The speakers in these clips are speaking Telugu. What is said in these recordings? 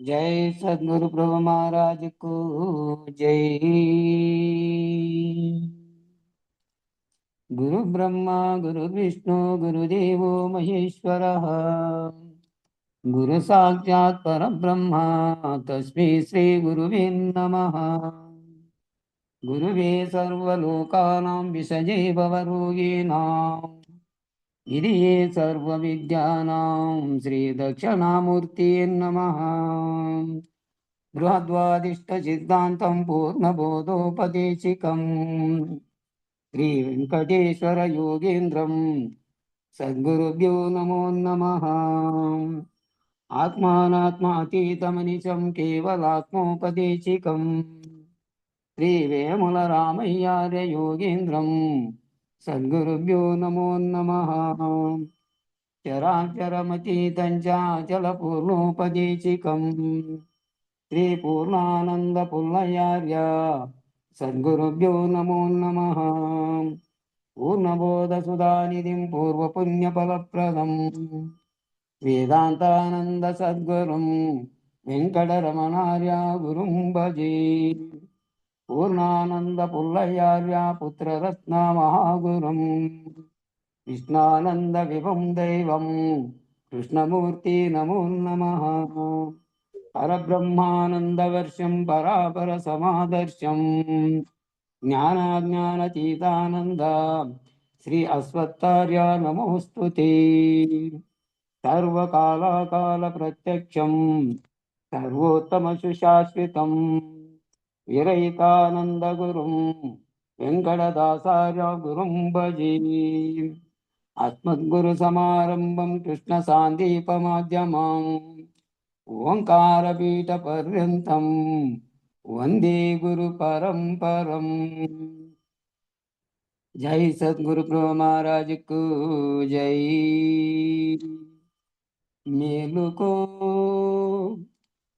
जय सद्गुरु प्रभु महाराज को जय। गुरु ब्रह्मा गुरु विष्णु गुरुदेवो महेश्वरः। गुरु साक्षात् परब्रह्मा तस्मै श्री गुरुवे नमः। गुरुवे सर्वलोकानां विषये भवरोगिणां गिरिये सर्वविद्यानां श्रीदक्षिणामूर्तये नमः। बृहद्वादिष्टसिद्धान्तं पूर्णबोधोपदेशिकम् श्रीवेङ्कटेश्वरयोगीन्द्रं सद्गुरुभ्यो नमो नमः। आत्मानात्मातीतमनिशं केवलात्मोपदेशिकं श्रीवेमुलरामय्यार्ययोगीन्द्रं सद्गुरुभ्यो नमो नमः। चराचरमतीतं चाचलपूर्णोपदेशिकम् श्रीपूर्णानन्दपुल्लयार्य सद्गुरुभ्यो नमो नमः। पूर्णबोधसुधानिधिं पूर्वपुण्यफलप्रदम् वेदान्तानन्दसद्गुरुं वेङ्कटरमणार्य गुरुं भजे। पूर्णानन्दपुल्लयार्य पुत्ररत्नमहागुरुम् कृष्णानन्दविभुं दैवं कृष्णमूर्ति नमो नमः। परब्रह्मानन्दवर्षं परापरसमादर्शं ज्ञानाज्ञानतीतानन्द श्री अश्वत्थार्य नमोऽस्तु ते। सर्वकालकालप्रत्यक्षं सर्वोत्तमसुशाश्रितं विरहितानन्दगुरुं वेङ्कटदासार्य गुरुं भजे। अस्मद्गुरुसमारम्भं कृष्णसान्दीपमाध्यमाम् ओङ्कारपीठपर्यन्तं वन्दे गुरुपरम्परम्। जय सद्गुरु प्रभु महाराज को जय। మేలుకో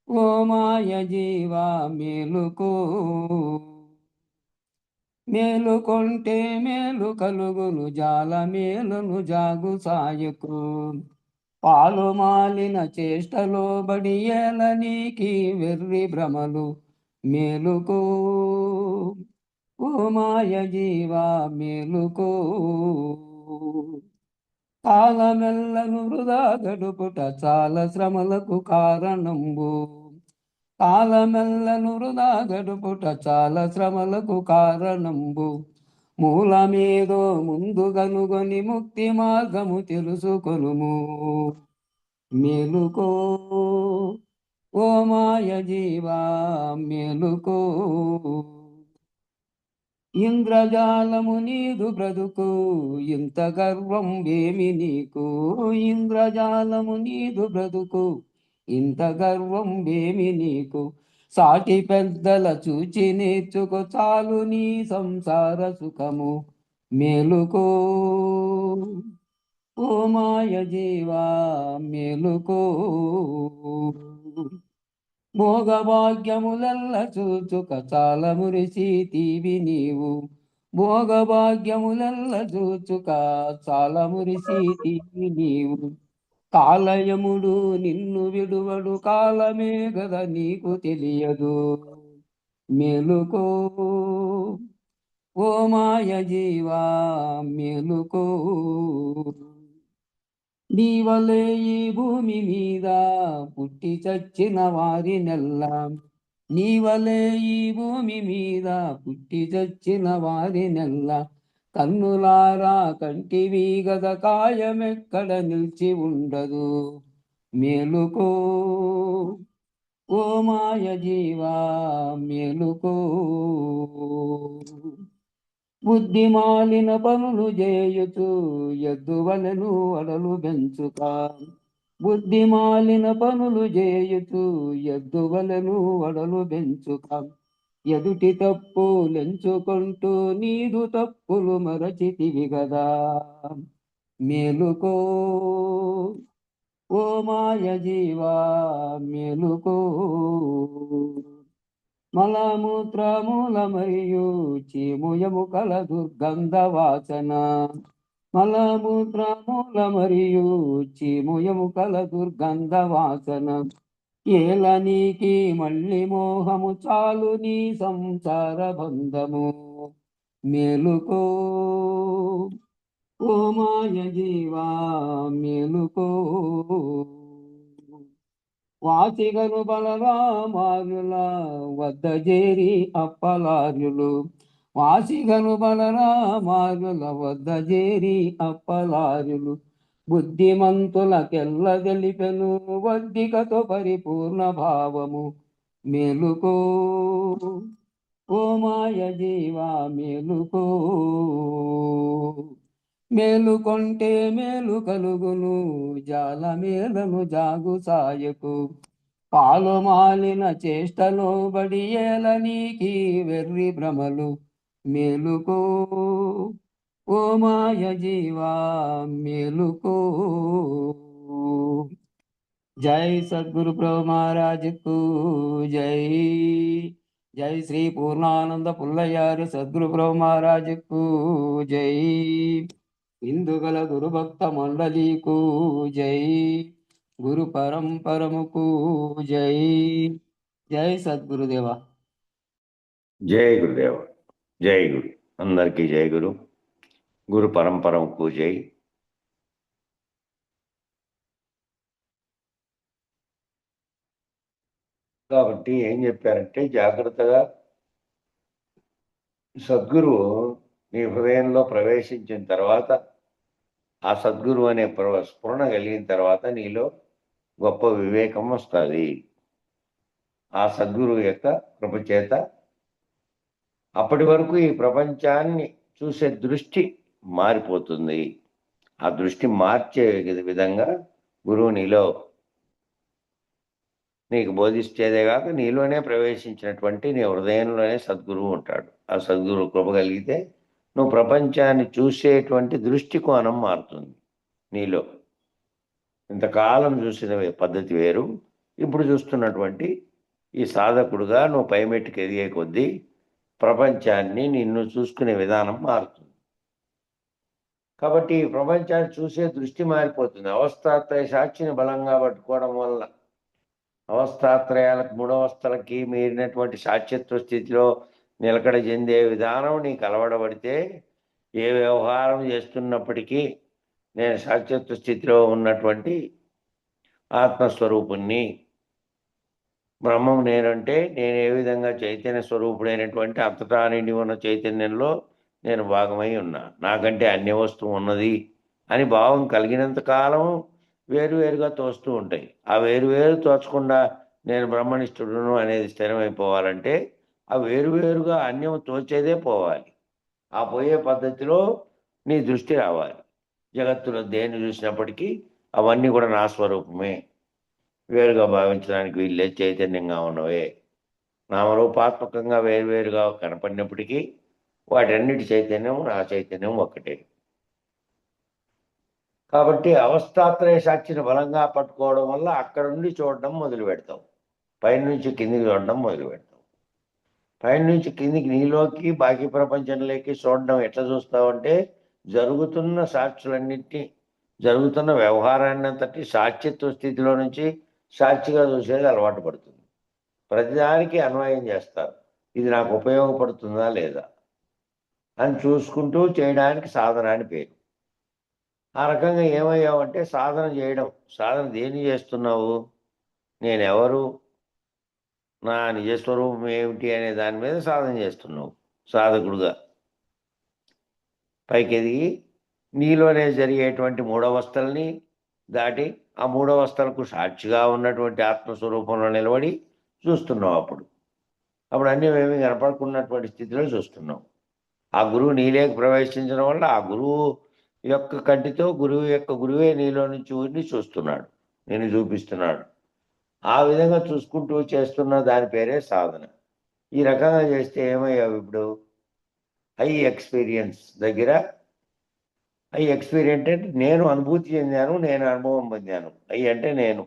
ఓ మాయ జీవా మేలుకో, మేలుకొంటే మేలు కలుగును జాల మేలును జాగు సాయకు. పాలు మాలిన చేష్టలో బడి ఏలనీకి వెర్రి భ్రమలు మేలుకో ఓ మాయ జీవా మేలుకో. కాలమెల్లను వృధా గడుపుట చాలా శ్రమలకు కారణంబు. కాలమెల్లను వృధా గడుపుట చాలా శ్రమలకు కారణంబు. మూలమేదో ముందు గనుగొని ముక్తి మార్గము తెలుసుకొనుము. మేలుకో ఓ మాయ జీవా మేలుకో. ఇంద్రజాలము నీదు బ్రతుకు ఇంత గర్వం ఏమి నీకు. ఇంద్రజాలము నీదు బ్రతుకు ఇంత గర్వం ఏమి నీకు. సాటి పెద్దల చూచి నేర్చుకో చాలు నీ సంసార సుఖము. మేలుకో ఓ మాయ జీవా మేలుకో. భోగభాగ్యములెల్ల చూచుక చాలా మురిసితివి నీవు. భోగభాగ్యములెల్ల చూచుక చాలా మురిసితివి నీవు. కాలయముడు నిన్ను విడువడు కాలమే గద నీకు తెలియదు. మేలుకో ఓ మాయ జీవా మేలుకో. నీవలే ఈ భూమి మీద పుట్టి చచ్చిన వారి నెల్ల. నీవలే ఈ భూమి మీద పుట్టి చచ్చిన వారి నెల్ల. కన్నులారా కంటివి గద కాయమెక్కడ నిలిచి ఉండదు. మేలుకో ఓ మాయ జీవా మేలుకో. బుద్ధిమాలిన పనులు చేయుచు ఎద్దువలను అడలు పెంచుక. బుద్ధిమాలిన పనులు చేయుచు ఎద్దువలను అడలు పెంచుక. ఎదుటి తప్పులెంచుకుంటూ నీదు తప్పులు మరచితివి గదా. మేలుకో ఓ మాయ జీవా మేలుకో. మలమూత్రమూల మరియు చీముయము కల దుర్గంధ వాసన. మలమూత్రమూల మరియు చీముయము కల దుర్గంధ వాసన. ఏలనీకి మళ్ళీ మోహము చాలు నీ సంసార బంధము మేలుకో ఓ మాయ జీవా మేలుకో వాసిగను బలరామార్యుల వద్ద చేరి అప్పలార్యులు వాసిగను బలరామార్యుల వద్ద చేరి అప్పలార్యులు బుద్ధిమంతులకెల్ల తెలిపెను వద్దికతో పరిపూర్ణ భావము మేలుకో ఓ మాయ జీవా మేలుకో మేలుకొంటే మేలు కలుగును జాల మేలను జాగు సాయకు పాలు మాలిన చేష్టలో బడి ఏలనీకి వెర్రి భ్రమలు మేలుకో ఓ మాయ జీవా మేలుకో జై సద్గురు ప్రభు మహారాజుకు జై జై శ్రీ పూర్ణానంద పుల్లయ్యారి సద్గురు ప్రభు మహారాజుకు జై ఇందుగల గురు భక్త మండలికు జై గురు పరంపరముకు జై జై సద్గురుదేవ జై గురుదేవ జై గురు అందరికీ జై గురు గురు పరంపరముకు జై. కాబట్టి ఏం చెప్పారంటే జాగ్రత్తగా సద్గురువు నీ హృదయంలో ప్రవేశించిన తర్వాత ఆ సద్గురు అనే స్ఫురణ కలిగిన తర్వాత నీలో గొప్ప వివేకం వస్తుంది. ఆ సద్గురువు యొక్క కృప చేత అప్పటి వరకు ఈ ప్రపంచాన్ని చూసే దృష్టి మారిపోతుంది. ఆ దృష్టి మార్చే విధంగా గురువు నీకు బోధిస్తేదే కాక నీలోనే ప్రవేశించినటువంటి నీ హృదయంలోనే సద్గురువు ఉంటాడు. ఆ సద్గురువు కృప కలిగితే నువ్వు ప్రపంచాన్ని చూసేటువంటి దృష్టికోణం మారుతుంది నీలో. ఇంతకాలం చూసిన పద్ధతి వేరు, ఇప్పుడు చూస్తున్నటువంటి ఈ సాధకుడుగా నువ్వు పైమెట్టుకు ఎదిగే కొద్దీ ప్రపంచాన్ని నిన్ను చూసుకునే విధానం మారుతుంది. కాబట్టి ఈ ప్రపంచాన్ని చూసే దృష్టి మారిపోతుంది. అవస్థాత్రయ సాక్షిని బలంగా పట్టుకోవడం వల్ల అవస్థాత్రయాలకు మూడవస్థలకి మీరినటువంటి సాక్షిత్వ స్థితిలో నిలకడ చెందే విధానం నీకు అలవడబడితే ఏ వ్యవహారం చేస్తున్నప్పటికీ నేను సాక్షిత్వ స్థితిలో ఉన్నటువంటి ఆత్మస్వరూపుణ్ణి, బ్రహ్మం నేనంటే నేను ఏ విధంగా చైతన్య స్వరూపుడైనటువంటి అంతటా నిండి ఉన్న చైతన్యంలో నేను భాగమై ఉన్నా, నాకంటే అన్య వస్తువు ఉన్నది అని భావం కలిగినంత కాలం వేరువేరుగా తోస్తూ ఉంటాయి. ఆ వేరువేరు తోచకుండా నేను బ్రహ్మనిష్ఠుడును అనేది స్థిరమైపోవాలంటే ఆ వేరువేరుగా అన్యం తోచేదే పోవాలి. ఆ పోయే పద్ధతిలో నీ దృష్టి రావాలి. జగత్తులో దేన్ని చూసినప్పటికీ అవన్నీ కూడా నా స్వరూపమే, వేరుగా భావించడానికి వీళ్ళే చైతన్యంగా ఉన్నవే. నామరూపాత్మకంగా వేరువేరుగా కనపడినప్పటికీ వాటన్నిటి చైతన్యం నా చైతన్యం ఒక్కటే. కాబట్టి అవస్థాత్రయ సాక్షిని బలంగా పట్టుకోవడం వల్ల అక్కడ నుండి చూడడం మొదలు పెడతాం. పైనుంచి కిందికి చూడడం మొదలు పెడతాం. పైనుంచి కిందికి నీలోకి బాకీ ప్రపంచంలోకి చూడడం ఎట్లా చూస్తావంటే జరుగుతున్న సాక్షులన్నింటినీ, జరుగుతున్న వ్యవహారాన్ని అంతటి సాక్షిత్వ స్థితిలో నుంచి సాక్షిగా చూసేది అలవాటు పడుతుంది. ప్రతిదానికి అన్వయం చేస్తారు, ఇది నాకు ఉపయోగపడుతుందా లేదా అని చూసుకుంటూ చేయడానికి సాధన అని పేరు. ఆ రకంగా ఏమయ్యావంటే సాధన చేయడం, సాధన దేన్ని చేస్తున్నావు, నేనెవరు, నా నిజస్వరూపం ఏమిటి అనే దాని మీద సాధన చేస్తున్నావు సాధకుడుగా. పైకి ఎదిగి నీలోనే జరిగేటువంటి మూడవస్థల్ని దాటి ఆ మూడవస్థలకు సాక్షిగా ఉన్నటువంటి ఆత్మస్వరూపంలో నిలబడి చూస్తున్నావు. అప్పుడు అన్నీ ఏమీ కనపడుకున్నటువంటి స్థితిలో చూస్తున్నావు. ఆ గురువు నీలోకి ప్రవేశించడం వల్ల ఆ గురువు యొక్క కంటితో గురువు యొక్క గురువే నీలో నుంచి ఊరిని చూస్తున్నాడు, నేను చూపిస్తున్నాడు. ఆ విధంగా చూసుకుంటూ చేస్తున్న దాని పేరే సాధన. ఈ రకంగా చేస్తే ఏమయ్యావు, ఇప్పుడు హై ఎక్స్పీరియన్స్ దగ్గర, హై ఎక్స్పీరియన్స్ అంటే నేను అనుభూతి చెందాను, నేను అనుభవం పొందాను. అంటే నేను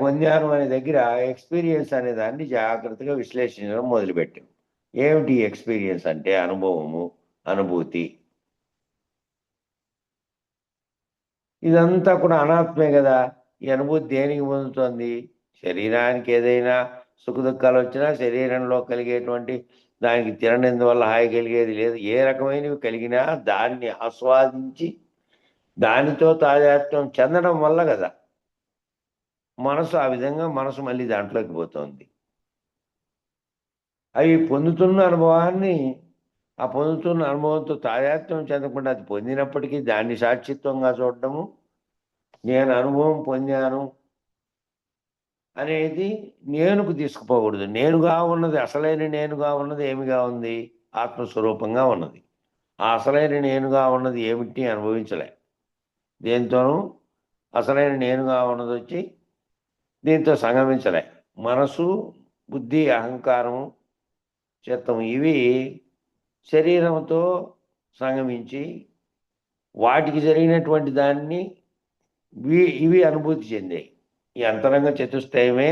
పొందాను అనే దగ్గర ఎక్స్పీరియన్స్ అనే దాన్ని జాగ్రత్తగా విశ్లేషించడం మొదలుపెట్టాం. ఏమిటి ఎక్స్పీరియన్స్ అంటే? అనుభవము, అనుభూతి. ఇదంతా కూడా అనాత్మే కదా. ఈ అనుభూతి దేనికి పొందుతోంది? శరీరానికి ఏదైనా సుఖదుఖాలు వచ్చినా శరీరంలో కలిగేటువంటి దానికి తిననందువల్ల హాయి కలిగేది లేదు. ఏ రకమైనవి కలిగినా దాన్ని ఆస్వాదించి దానితో తాదాత్మ్యం చెందడం వల్ల కదా మనసు ఆ విధంగా మనసు మళ్ళీ దాంట్లోకి పోతుంది. అవి పొందుతున్న అనుభవాన్ని ఆ పొందుతున్న అనుభవంతో తాదాత్మ్యం చెందకుండా అది పొందినప్పటికీ దాన్ని సాక్షిత్వంగా చూడటము, నేను అనుభవం పొందాను అనేది నేనుకు తీసుకుపోకూడదు. నేనుగా ఉన్నది, అసలైన నేనుగా ఉన్నది ఏమిగా ఉంది? ఆత్మస్వరూపంగా ఉన్నది. ఆ అసలైన నేనుగా ఉన్నది ఏమిటి అనుభవించలే. దేంతోనూ అసలైన నేనుగా ఉన్నది వచ్చి దీంతో సంగమించలే. మనసు, బుద్ధి, అహంకారం, చిత్తం ఇవి శరీరంతో సంగమించి వాటికి జరిగినటువంటి దాన్ని ఇవి అనుభూతి చెందాయి. ఈ అంతరంగ చతుష్టయమే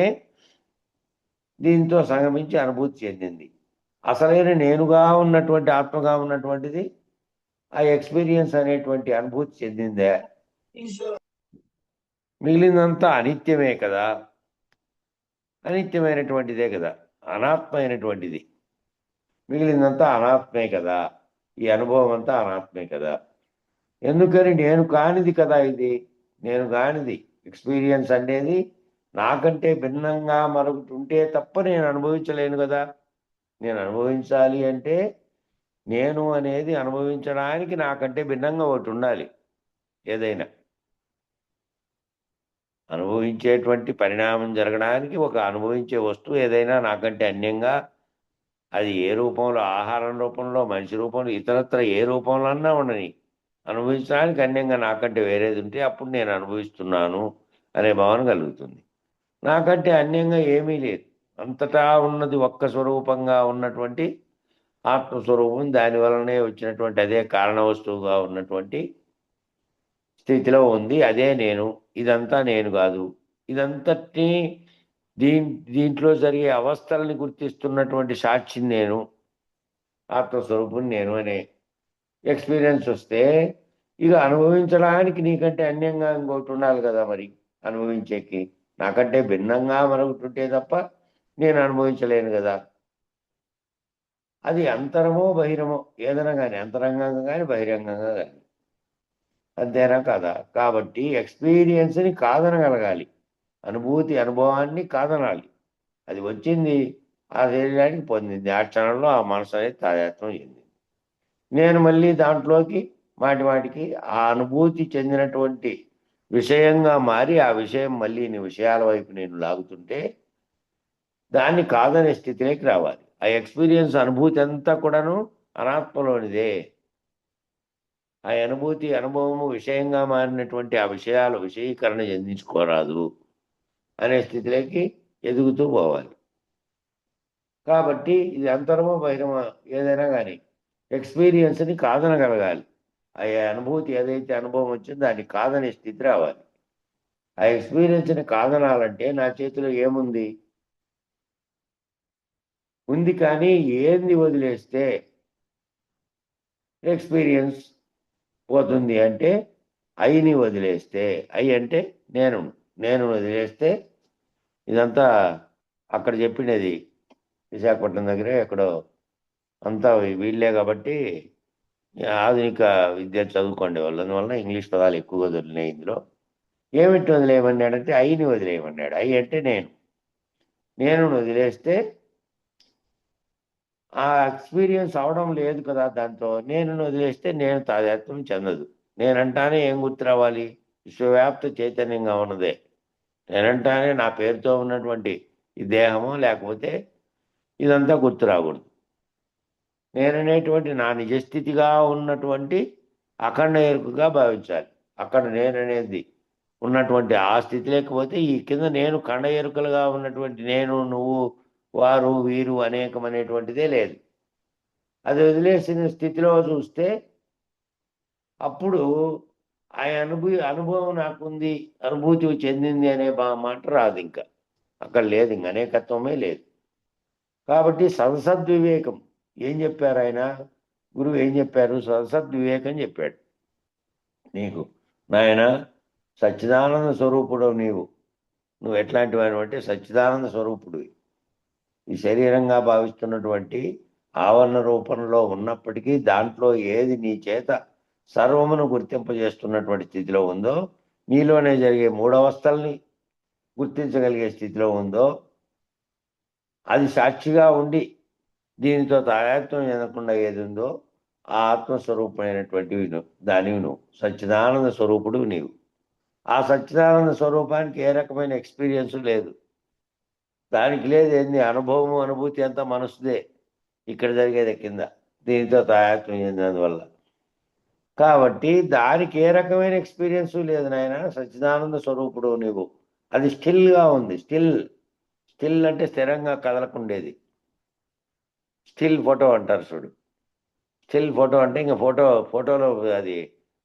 దీంతో సంగమించి అనుభూతి చెందింది. అసలైన నేనుగా ఉన్నటువంటి ఆత్మగా ఉన్నటువంటిది ఆ ఎక్స్పీరియన్స్ అనేటువంటి అనుభూతి చెందిందే. మిగిలినంతా అనిత్యమే కదా, అనిత్యమైనటువంటిదే కదా, అనాత్మైనటువంటిది. మిగిలినంతా అనాత్మే కదా, ఈ అనుభవం అంతా అనాత్మే కదా. ఎందుకని? నేను కానిది కదా ఇది. నేను కానిది ఎక్స్పీరియన్స్ అనేది నాకంటే భిన్నంగా మరొకటి ఉంటే తప్ప నేను అనుభవించలేను కదా. నేను అనుభవించాలి అంటే నేను అనేది అనుభవించడానికి నాకంటే భిన్నంగా ఒకటి ఉండాలి. ఏదైనా అనుభవించేటువంటి పరిణామం జరగడానికి ఒక అనుభవించే వస్తువు ఏదైనా నాకంటే అన్యంగా, అది ఏ రూపంలో, ఆహారం రూపంలో, మనిషి రూపంలో, ఇతరత్ర ఏ రూపంలో అన్నా ఉండని, అనుభవించడానికి అన్యంగా నాకంటే వేరేది ఉంటే అప్పుడు నేను అనుభవిస్తున్నాను అనే భావన కలుగుతుంది. నాకంటే అన్యంగా ఏమీ లేదు. అంతటా ఉన్నది ఒక్క స్వరూపంగా ఉన్నటువంటి ఆత్మస్వరూపం, దాని వలనే వచ్చినటువంటి అదే కారణ వస్తువుగా ఉన్నటువంటి స్థితిలో ఉంది. అదే నేను. ఇదంతా నేను కాదు. ఇదంతటినీ దీంట్లో జరిగే అవస్థల్ని గుర్తిస్తున్నటువంటి సాక్షిని నేను, ఆత్మస్వరూపుని నేను అనే ఎక్స్పీరియన్స్ వస్తే ఇక అనుభవించడానికి నీకంటే అన్యంగా ఇంకోటి ఉండాలి కదా మరి. అనుభవించేకి నాకంటే భిన్నంగా మరొకటి ఉంటే తప్ప నేను అనుభవించలేను కదా. అది అంతరమో బహిరమో ఏదైనా కానీ, అంతరంగంగా కానీ బహిరంగంగా కానీ, అంతేనా కదా. కాబట్టి ఎక్స్పీరియన్స్ని కాదనగలగాలి, అనుభవాన్ని కాదనాలి. అది వచ్చింది, ఆ శరీరానికి పొందింది, ఆ క్షణంలో ఆ మనసు అనేది తాదాత్మ్యం చెందింది. నేను మళ్ళీ దాంట్లోకి మాటికి ఆ అనుభూతి చెందినటువంటి విషయంగా మారి ఆ విషయం మళ్ళీ విషయాల వైపు నేను లాగుతుంటే దాన్ని కాదనే స్థితిలోకి రావాలి. ఆ ఎక్స్పీరియన్స్ అనుభూతి అంతా కూడాను అనాత్మలోనిదే. ఆ అనుభవము విషయంగా మారినటువంటి ఆ విషయాలు విషయీకరణ చెందించుకోరాదు అనే స్థితిలోకి ఎదుగుతూ పోవాలి. కాబట్టి ఇది అంతరమో బహిరమో ఏదైనా కానీ ఎక్స్పీరియన్స్ని కాదనగలగాలి. ఆ అనుభూతి ఏదైతే అనుభవం వచ్చిందో దాన్ని కాదనే స్థితి రావాలి. ఆ ఎక్స్పీరియన్స్ని కాదనాలంటే నా చేతిలో ఏముంది? ఉంది, కానీ ఏంది వదిలేస్తే ఎక్స్పీరియన్స్ పోతుంది అంటే ఐని వదిలేస్తే, ఐ అంటే నేను వదిలేస్తే ఇదంతా అక్కడ చెప్పినది విశాఖపట్నం దగ్గరే ఎక్కడో అంతా వీళ్ళే కాబట్టి ఆధునిక విద్య చదువుకోండి వాళ్ళు, అందువలన ఇంగ్లీష్ పదాలు ఎక్కువగా దొరికినాయి ఇందులో. ఏమిటి వదిలేయమన్నాడంటే ఐని వదిలేయమన్నాడు. ఐ అంటే నేను వదిలేస్తే ఆ ఎక్స్పీరియన్స్ అవడం లేదు కదా. దాంతో నేను వదిలేస్తే నేను తాదాత్మ్యం చెందదు. నేనంటానే ఏం గుర్తు రావాలి? విశ్వవ్యాప్త చైతన్యంగా ఉన్నదే. నేనంటానే నా పేరుతో ఉన్నటువంటి ఈ దేహము లేకపోతే ఇదంతా గుర్తు రాకూడదు. నేననేటువంటి నా నిజస్థితిగా ఉన్నటువంటి అఖండ ఎరుకగా భావించాలి. అక్కడ నేననేది ఉన్నటువంటి ఆ స్థితి లేకపోతే ఈ కింద నేను ఖండ ఎరుకలుగా ఉన్నటువంటి నేను, నువ్వు, వారు, వీరు అనేకం అనేటువంటిదే లేదు. అది వదిలేసిన స్థితిలో చూస్తే అప్పుడు ఆ అనుభవం నాకుంది, అనుభూతి చెందింది అనే మాట రాదు. ఇంకా అక్కడ లేదు, ఇంక అనేకత్వమే లేదు. కాబట్టి సదసద్వివేకం ఏం చెప్పారు ఆయన? గురువు ఏం చెప్పారు? సదసద్వివేకం చెప్పాడు నీకు. నాయన, సచ్చిదానంద స్వరూపుడు నువ్వు ఎట్లాంటి వాడు అంటే సచ్చిదానంద స్వరూపుడివి. ఈ శరీరంగా భావిస్తున్నటువంటి ఆవరణ రూపంలో ఉన్నప్పటికీ దాంట్లో ఏది నీ చేత సర్వమును గుర్తింపజేస్తున్నటువంటి స్థితిలో ఉందో, నీలోనే జరిగే మూడవస్థల్ని గుర్తించగలిగే స్థితిలో ఉందో, అది సాక్షిగా ఉండి దీనితో తాయాత్వం చెందకుండా ఏది ఉందో ఆ ఆత్మస్వరూపమైనటువంటివి దానివి నువ్వు సచ్చిదానంద స్వరూపుడు నీవు. ఆ సచ్చిదానంద స్వరూపానికి ఏ రకమైన ఎక్స్పీరియన్స్ లేదు. దానికి లేదు ఏంది అనుభవము అనుభూతి అంతా మనసుదే ఇక్కడ జరిగేది కింద దీనితో తాయాత్వం చెందినందువల్ల. కాబట్టి దానికి ఏ రకమైన ఎక్స్పీరియన్స్ లేదు నాయన. సచ్చిదానంద స్వరూపుడు నువ్వు. అది స్టిల్గా ఉంది. స్టిల్ అంటే స్థిరంగా కదలకుండేది. స్టిల్ ఫోటో అంటారు చూడు. స్టిల్ ఫోటో అంటే ఇంకా ఫోటోలో అది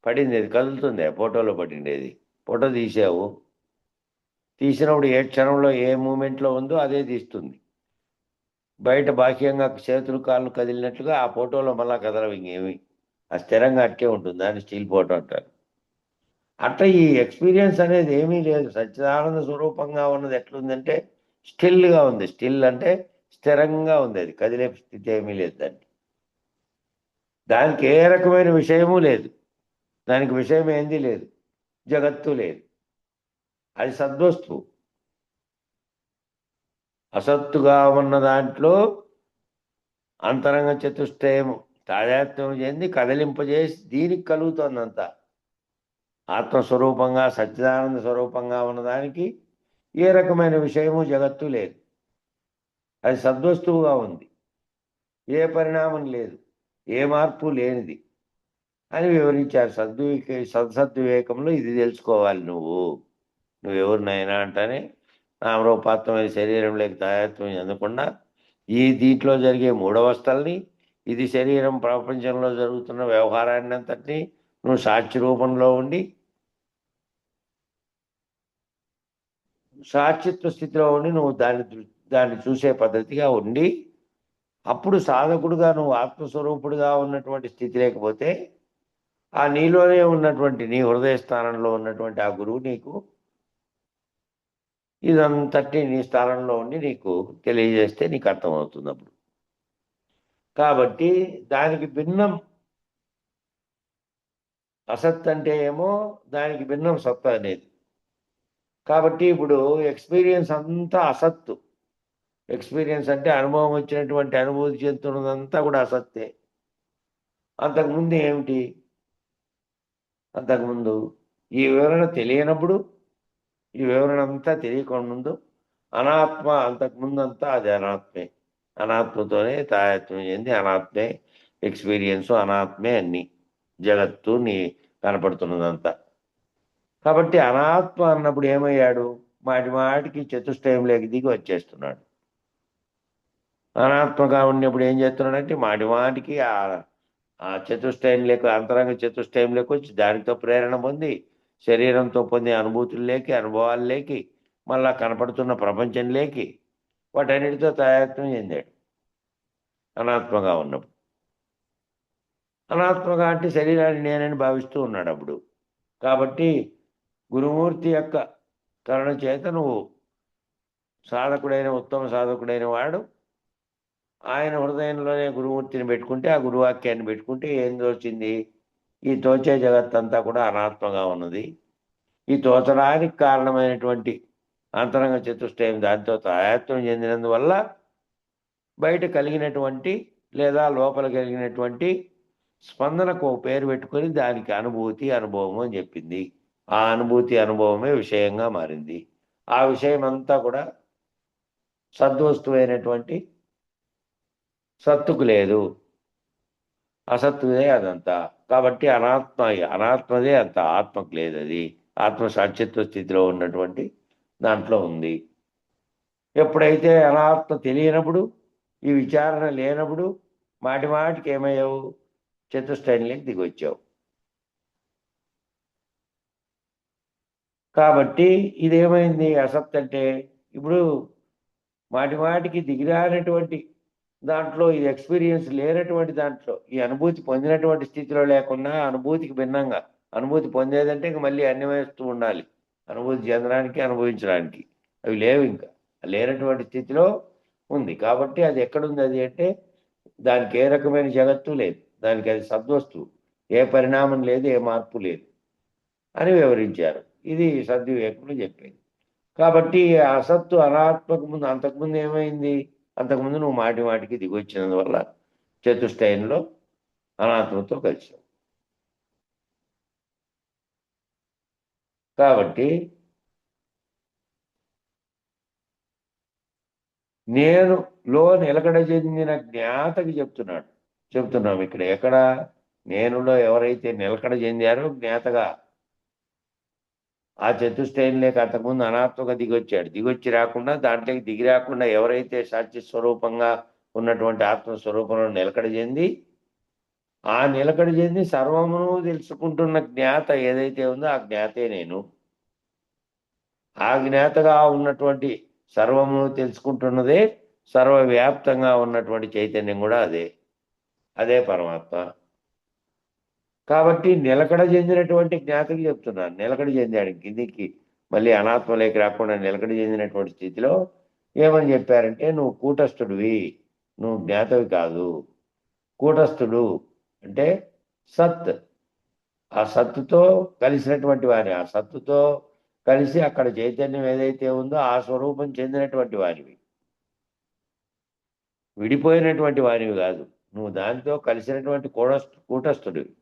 పడింది, అది కదులుతుంది. ఫోటోలో పడిండేది. ఫోటో తీసినప్పుడు ఏ క్షణంలో ఏ మూమెంట్లో ఉందో అదే తీస్తుంది. బయట బాహ్యంగా చేతులు కాళ్ళు కదిలినట్లుగా ఆ ఫోటోలో మళ్ళా కదలవు ఇంకేమి. ఆ స్థిరంగా అట్టే ఉంటుంది. దాన్ని స్టిల్ ఫోటో అంటారు. అట్లా ఈ ఎక్స్పీరియన్స్ అనేది ఏమీ లేదు. సచ్చిదానంద స్వరూపంగా ఉన్నది ఎట్లుందంటే స్టిల్గా ఉంది. స్టిల్ అంటే స్థిరంగా ఉంది. అది కదిలే స్థితి ఏమీ లేదు దానికి ఏ రకమైన విషయము లేదు. దానికి విషయం ఏంది లేదు. జగత్తు లేదు. అది సద్వస్తువు. అసత్తుగా ఉన్న దాంట్లో అంతరంగ చతుష్టయము తాదాత్మ్యం చెంది కదలింపజేసి దీనికి కలుగుతోందంత. ఆత్మస్వరూపంగా సచ్చిదానంద స్వరూపంగా ఉన్నదానికి ఏ రకమైన విషయము జగత్తు లేదు. అది సద్వస్తువుగా ఉంది. ఏ పరిణామం లేదు, ఏ మార్పు లేనిది అని వివరించారు. సద్సద్వివేకంలో ఇది తెలుసుకోవాలి. నువ్వెవరినైనా అంటానే నామరూపాత్మైన శరీరంలోకి తాయాత్వం చెందకుండా దీంట్లో జరిగే మూడవస్థల్ని, ఇది శరీరం ప్రపంచంలో జరుగుతున్న వ్యవహారాన్ని అంతటినీ నువ్వు సాక్షి రూపంలో ఉండి సాక్షిత్వ స్థితిలో ఉండి నువ్వు దాన్ని చూసే పద్ధతిగా ఉండి, అప్పుడు సాధకుడుగా నువ్వు ఆత్మస్వరూపుడుగా ఉన్నటువంటి స్థితి లేకపోతే ఆ నీలోనే ఉన్నటువంటి నీ హృదయ స్థానంలో ఉన్నటువంటి ఆ గురువు నీకు ఇదంతటి నీ స్థానంలో ఉండి నీకు తెలియజేస్తే నీకు అర్థమవుతుంది అప్పుడు. కాబట్టి దానికి భిన్నం అసత్ అంటే ఏమో, దానికి భిన్నం సత్ అనేది. కాబట్టి ఇప్పుడు ఎక్స్పీరియన్స్ అంతా అసత్తు. ఎక్స్పీరియన్స్ అంటే అనుభవం వచ్చినటువంటి అనుభూతి చెందుతున్నదంతా కూడా అసత్తే. అంతకుముందు ఏమిటి? అంతకుముందు ఈ వివరణ తెలియనప్పుడు, ఈ వివరణ అంతా తెలియకుండా ముందు అనాత్మ, అంతకుముందు అంతా అది అనాత్మే. అనాత్మతోనే తాయత్వం చెంది అనాత్మే ఎక్స్పీరియన్స్, అనాత్మే అన్ని జగత్తు నీ కనపడుతున్నదంతా. కాబట్టి అనాత్మ అన్నప్పుడు ఏమయ్యాడు? మాటికి చతుష్టయంలోకి దిగి వచ్చేస్తున్నాడు. అనాత్మగా ఉన్నప్పుడు ఏం చేస్తున్నాడంటే మాటికి ఆ చతుష్టయం లేక అంతరంగ చతుష్టయం లేక వచ్చి దానితో ప్రేరణ పొంది శరీరంతో పొందే అనుభవాలు లేకి మళ్ళా కనపడుతున్న ప్రపంచం లేకి వాటన్నిటితో తాయాత్వం చెందాడు అనాత్మగా ఉన్నప్పుడు. అనాత్మగా అంటే శరీరాన్ని నేనని భావిస్తూ ఉన్నాడు అప్పుడు. కాబట్టి గురుమూర్తి యొక్క కరుణ చేత నువ్వు ఉత్తమ సాధకుడైన వాడు ఆయన హృదయంలోనే గురుమూర్తిని పెట్టుకుంటే, ఆ గురువాక్యాన్ని పెట్టుకుంటే ఏం తోచింది? ఈ తోచే జగత్తంతా కూడా అనాత్మగా ఉన్నది. ఈ తోచడానికి కారణమైనటువంటి అంతరంగ చతుష్టయం దాంతో తాయాత్వం చెందినందువల్ల బయట కలిగినటువంటి లేదా లోపల కలిగినటువంటి స్పందనకు పేరు పెట్టుకొని దానికి అనుభూతి అనుభవం అని చెప్పింది. ఆ అనుభూతి అనుభవమే విషయంగా మారింది. ఆ విషయం అంతా కూడా సద్వస్తువైనటువంటి సత్తుకు లేదు, అసత్తుదే అదంతా. కాబట్టి అనాత్మదే అంత, ఆత్మకు లేదు. అది ఆత్మ సాక్షిత్వ స్థితిలో ఉన్నటువంటి దాంట్లో ఉంది. ఎప్పుడైతే అనాత్మ తెలియనప్పుడు, ఈ విచారణ లేనప్పుడు మాటికి ఏమయ్యావు? చతుష్టయంలోకి దిగొచ్చావు. కాబట్టి ఇదేమైంది? అసత్ అంటే ఇప్పుడు మాటికి దిగిరానటువంటి దాంట్లో, ఇది ఎక్స్పీరియన్స్ లేనటువంటి దాంట్లో, ఈ అనుభూతి పొందినటువంటి స్థితిలో లేకుండా అనుభూతికి భిన్నంగా అనుభూతి పొందేదంటే ఇంక మళ్ళీ అన్వయిస్తూ ఉండాలి, అనుభూతి చెందడానికి, అనుభవించడానికి. అవి లేవు, ఇంకా లేనటువంటి స్థితిలో ఉంది. కాబట్టి అది ఎక్కడుంది అది అంటే దానికి ఏ రకమైన జగత్తు లేదు, దానికి అది సద్వస్తువు, ఏ పరిణామం లేదు, ఏ మార్పు లేదు అని వివరించారు. ఇది సద్వివేకులు చెప్పేది. కాబట్టి ఆ అసత్తు అనాత్మకు ముందు, అంతకుముందు ఏమైంది, అంతకుముందు నువ్వు మాటి మాటికి దిగొచ్చినందువల్ల చతుష్టయంలో అనాత్మతో కలిసావు. కాబట్టి నేను నిలకడ చెందిన జ్ఞాతకి చెప్తున్నాం ఇక్కడ. ఎక్కడ నేనులో ఎవరైతే నిలకడ చెందారో జ్ఞాతగా, ఆ చతుష్టయంలోకి అంతకుముందు అనాత్మక దిగొచ్చాడు, దిగొచ్చి రాకుండా, దాంట్లోకి దిగి రాకుండా ఎవరైతే సాక్షి స్వరూపంగా ఉన్నటువంటి ఆత్మస్వరూపంలో నిలకడ చెంది, ఆ నిలకడ చెంది సర్వమును తెలుసుకుంటున్న జ్ఞాత ఏదైతే ఉందో ఆ జ్ఞాతే నేను. ఆ జ్ఞాతగా ఉన్నటువంటి సర్వమును తెలుసుకుంటున్నదే సర్వవ్యాప్తంగా ఉన్నటువంటి చైతన్యం కూడా అదే పరమాత్మ. కాబట్టి నిలకడ చెందినటువంటి జ్ఞాతకి చెప్తున్నాను, నిలకడ చెందాడు కిందికి మళ్ళీ అనాత్మలోకి రాకుండా నిలకడ చెందినటువంటి స్థితిలో ఏమని చెప్పారంటే, నువ్వు కూటస్థుడివి, నువ్వు జ్ఞాతవి కాదు. కూటస్థుడు అంటే సత్, ఆ సత్తుతో కలిసినటువంటి వారి, ఆ సత్తుతో కలిసి అక్కడ చైతన్యం ఏదైతే ఉందో ఆ స్వరూపం చెందినటువంటి వారివి, విడిపోయినటువంటి వారివి కాదు. నువ్వు దానితో కలిసినటువంటి కూటస్థుడివి.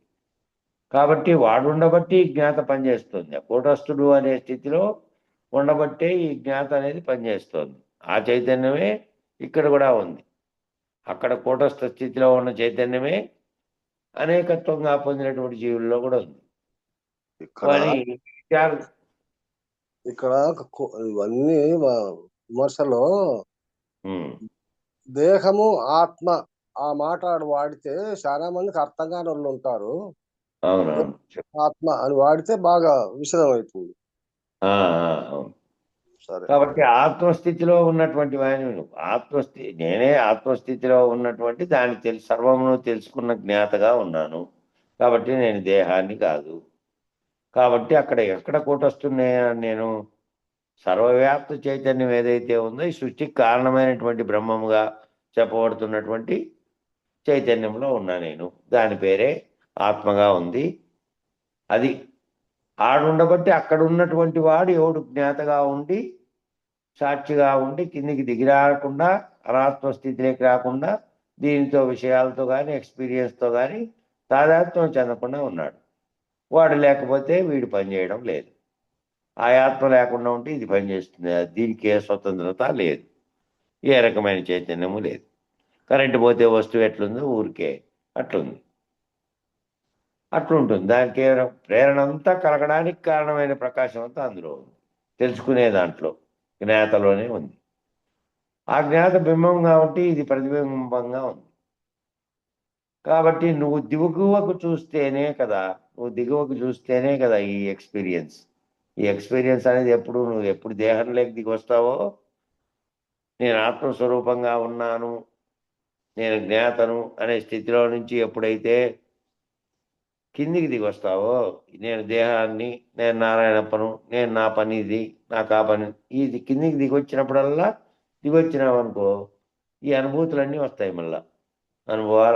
కాబట్టి వాడు ఉండబట్టి ఈ జ్ఞాత పనిచేస్తుంది. కూటస్థుడు అనే స్థితిలో ఉండబట్టే ఈ జ్ఞాత అనేది పనిచేస్తుంది. ఆ చైతన్యమే ఇక్కడ కూడా ఉంది. అక్కడ కూటస్థ స్థితిలో ఉన్న చైతన్యమే అనేకత్వంగా పొందినటువంటి జీవుల్లో కూడా ఉంది. ఇక్కడ ఇక్కడ ఇవన్నీ విమర్శలో దేహము ఆత్మ ఆ మాట వాడితే చాలా మందికి అర్థం కాని వాళ్ళు ఉంటారు. అవునవును, ఆత్మ అని వాడితే బాగా విషదం అవుతుంది. సరే. కాబట్టి ఆత్మస్థితిలో ఉన్నటువంటి వాడిని నేనే ఆత్మస్థితిలో ఉన్నటువంటి దాన్ని సర్వమును తెలుసుకున్న జ్ఞాతగా ఉన్నాను. కాబట్టి నేను దేహాన్ని కాదు. కాబట్టి అక్కడ ఎక్కడ కూటొస్తున్నాయా, నేను సర్వవ్యాప్త చైతన్యం ఏదైతే ఉందో ఈ సృష్టికి కారణమైనటువంటి బ్రహ్మముగా చెప్పబడుతున్నటువంటి చైతన్యంలో ఉన్నా నేను. దాని పేరే ఆత్మగా ఉంది. అది ఆడుండబట్టి అక్కడ ఉన్నటువంటి వాడు ఎవడు జ్ఞాతగా ఉండి సాక్షిగా ఉండి కిందికి దిగి రాకుండా, అనాత్మ స్థితిలోకి రాకుండా, దీనితో విషయాలతో కానీ ఎక్స్పీరియన్స్తో కానీ తాదాత్మ్యం చెందకుండా ఉన్నాడు. వాడు లేకపోతే వీడు పనిచేయడం లేదు. ఆ ఆత్మ లేకుండా ఉంటే ఇది పనిచేస్తుంది. దీనికి ఏ స్వతంత్రత లేదు, ఏ రకమైన చైతన్యము లేదు. కరెంటు పోతే వస్తువు ఎట్లుందో ఊరికే అట్లుంది, అట్లుంటుంది. దానికి ప్రేరణ అంతా కలగడానికి కారణమైన ప్రకాశం అంతా అందులో ఉంది, తెలుసుకునే దాంట్లో జ్ఞాతలోనే ఉంది. ఆ జ్ఞాత బింబంగా ఉంటే ఇది ప్రతిబింబంగా ఉంది. కాబట్టి నువ్వు దిగువకు చూస్తేనే కదా, ఈ ఎక్స్పీరియన్స్. ఈ ఎక్స్పీరియన్స్ అనేది నువ్వు ఎప్పుడు దేహంలోకి దిగి వస్తావో, నేను ఆత్మస్వరూపంగా ఉన్నాను, నేను జ్ఞాతను అనే స్థితిలో నుంచి ఎప్పుడైతే కిందికి దిగి వస్తావో, నేను దేహాన్ని, నేను నారాయణప్పను, నేను నా పని ఇది, నాకు ఆ పని, ఇది కిందికి దిగొచ్చినప్పుడల్లా దిగొచ్చినావనుకో ఈ అనుభూతులన్నీ వస్తాయి. మళ్ళా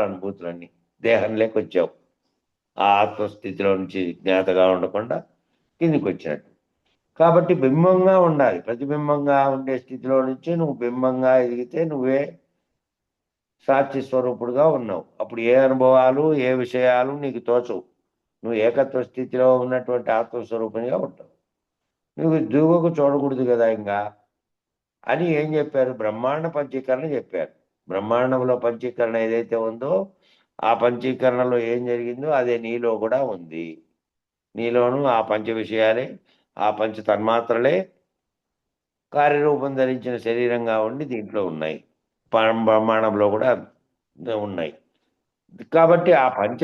అనుభూతులన్నీ దేహంలోకి వచ్చావు. ఆ ఆత్మస్థితిలో నుంచి జ్ఞాతగా ఉండకుండా కిందికి వచ్చినట్టు. కాబట్టి బింబంగా ఉండాలి. ప్రతిబింబంగా ఉండే స్థితిలో నుంచి నువ్వు బింబంగా ఎదిగితే నువ్వే సాక్షి స్వరూపుడుగా ఉన్నావు. అప్పుడు ఏ అనుభవాలు, ఏ విషయాలు నీకు తోచవు. నువ్వు ఏకత్వ స్థితిలో ఉన్నటువంటి ఆత్మస్వరూపంగా ఉంటావు. నువ్వు దిగువకు చూడకూడదు కదా ఇంకా అని ఏం చెప్పారు? బ్రహ్మాండ పంచీకరణ చెప్పారు. బ్రహ్మాండంలో పంచీకరణ ఏదైతే ఉందో ఆ పంచీకరణలో ఏం జరిగిందో అదే నీలో కూడా ఉంది. నీలోనూ ఆ పంచ విషయాలే, ఆ పంచ తన్మాత్రలే కార్యరూపం ధరించిన శరీరంగా ఉండి దీంట్లో ఉన్నాయి. బ్రహ్మాండంలో కూడా ఉన్నాయి. కాబట్టి ఆ పంచ,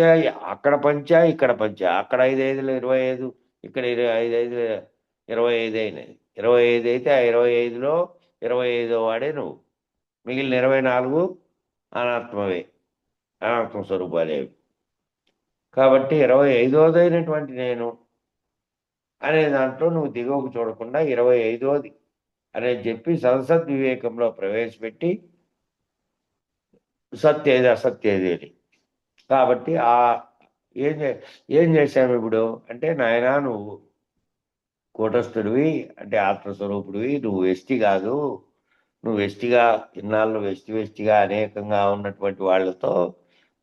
అక్కడ పంచ, ఇక్కడ పంచ, అక్కడ 5 5 25, ఇక్కడ 5 5 25 అయినాయి. 25 అయితే ఆ 25లో 25వ వాడే నువ్వు. మిగిలిన 24 అనాత్మవే, అనాత్మ స్వరూపాలే. కాబట్టి 25వదైనటువంటి నేను అనే దాంట్లో నువ్వు దిగువకు చూడకుండా 25వది అనేది చెప్పి వివేకంలో ప్రవేశపెట్టి సత్యేది అసత్యేది అని. కాబట్టి ఏం ఏం చేశాము ఇప్పుడు అంటే, నాయనా నువ్వు కూటస్థుడివి అంటే ఆత్మస్వరూపుడివి, నువ్వు వెష్టి కాదు. నువ్వు వెష్టిగా ఇన్నాళ్ళు వెష్టిగా అనేకంగా ఉన్నటువంటి వాళ్ళతో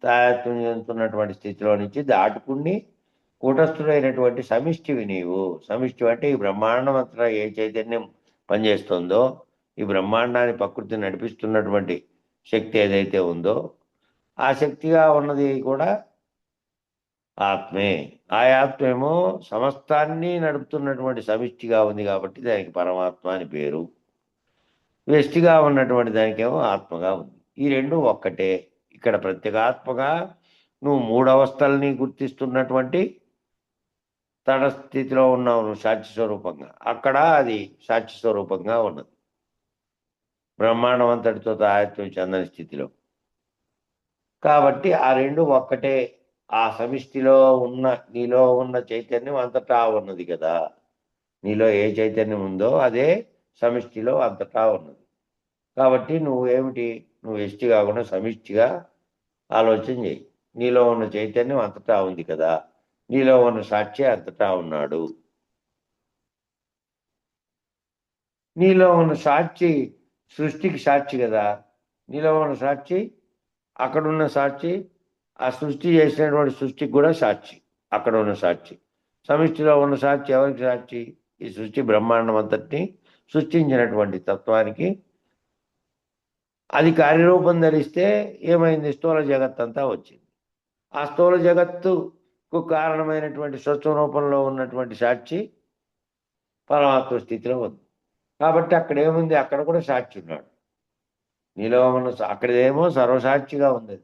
తాయత్వం చెందుతున్నటువంటి స్థితిలో నుంచి దాటుకుని కూటస్థుడైనటువంటి సమిష్టివి నీవు. సమిష్టి అంటే ఈ బ్రహ్మాండం అంతటా ఏ చైతన్యం పనిచేస్తుందో, ఈ బ్రహ్మాండాన్ని ప్రకృతి నడిపిస్తున్నటువంటి శక్తి ఏదైతే ఉందో, ఆ శక్తిగా ఉన్నది కూడా ఆత్మే. ఆ ఆత్మేమో సమస్తాన్ని నడుపుతున్నటువంటి సమిష్టిగా ఉంది కాబట్టి దానికి పరమాత్మ అని పేరు. వ్యష్టిగా ఉన్నటువంటి దానికేమో ఆత్మగా ఉంది. ఈ రెండు ఒక్కటే. ఇక్కడ ప్రత్యేగాత్మగా నువ్వు 3 అవస్థల్ని గుర్తిస్తున్నటువంటి తడ స్థితిలో ఉన్నావు నువ్వు సాక్షి స్వరూపంగా. అక్కడ అది సాక్షి స్వరూపంగా ఉన్నది బ్రహ్మాండం అంతటితో తాయత్వం చెందని స్థితిలో. కాబట్టి ఆ రెండు ఒక్కటే. ఆ సమిష్టిలో ఉన్న నీలో ఉన్న చైతన్యం అంతటా ఉన్నది కదా. నీలో ఏ చైతన్యం ఉందో అదే సమిష్టిలో అంతటా ఉన్నది. కాబట్టి నువ్వు ఎష్టి కాకుండా సమిష్టిగా ఆలోచన చేయి. నీలో ఉన్న చైతన్యం అంతటా ఉంది కదా, నీలో ఉన్న సాక్షి అంతటా ఉన్నాడు. నీలో ఉన్న సాక్షి సృష్టికి సాక్షి కదా. నీలో ఉన్న సాక్షి, అక్కడున్న సాక్షి, ఆ సృష్టి చేసినటువంటి సృష్టికి కూడా సాక్షి. అక్కడ ఉన్న సాక్షి, సమిష్టిలో ఉన్న సాక్షి ఎవరికి సాక్షి? ఈ సృష్టి బ్రహ్మాండం అంతటిని సృష్టించినటువంటి తత్వానికి. అది కార్యరూపం ధరిస్తే ఏమైంది? స్థూల జగత్ అంతా వచ్చింది. ఆ స్థూల జగత్తుకు కారణమైనటువంటి స్వచ్ఛ రూపంలో ఉన్నటువంటి సాక్షి పరమాత్మ స్థితిలో ఉంది. కాబట్టి అక్కడ ఏముంది? అక్కడ కూడా సాక్షి ఉన్నాడు. నీలో ఉన్న అక్కడేమో సర్వసాక్షిగా ఉంది.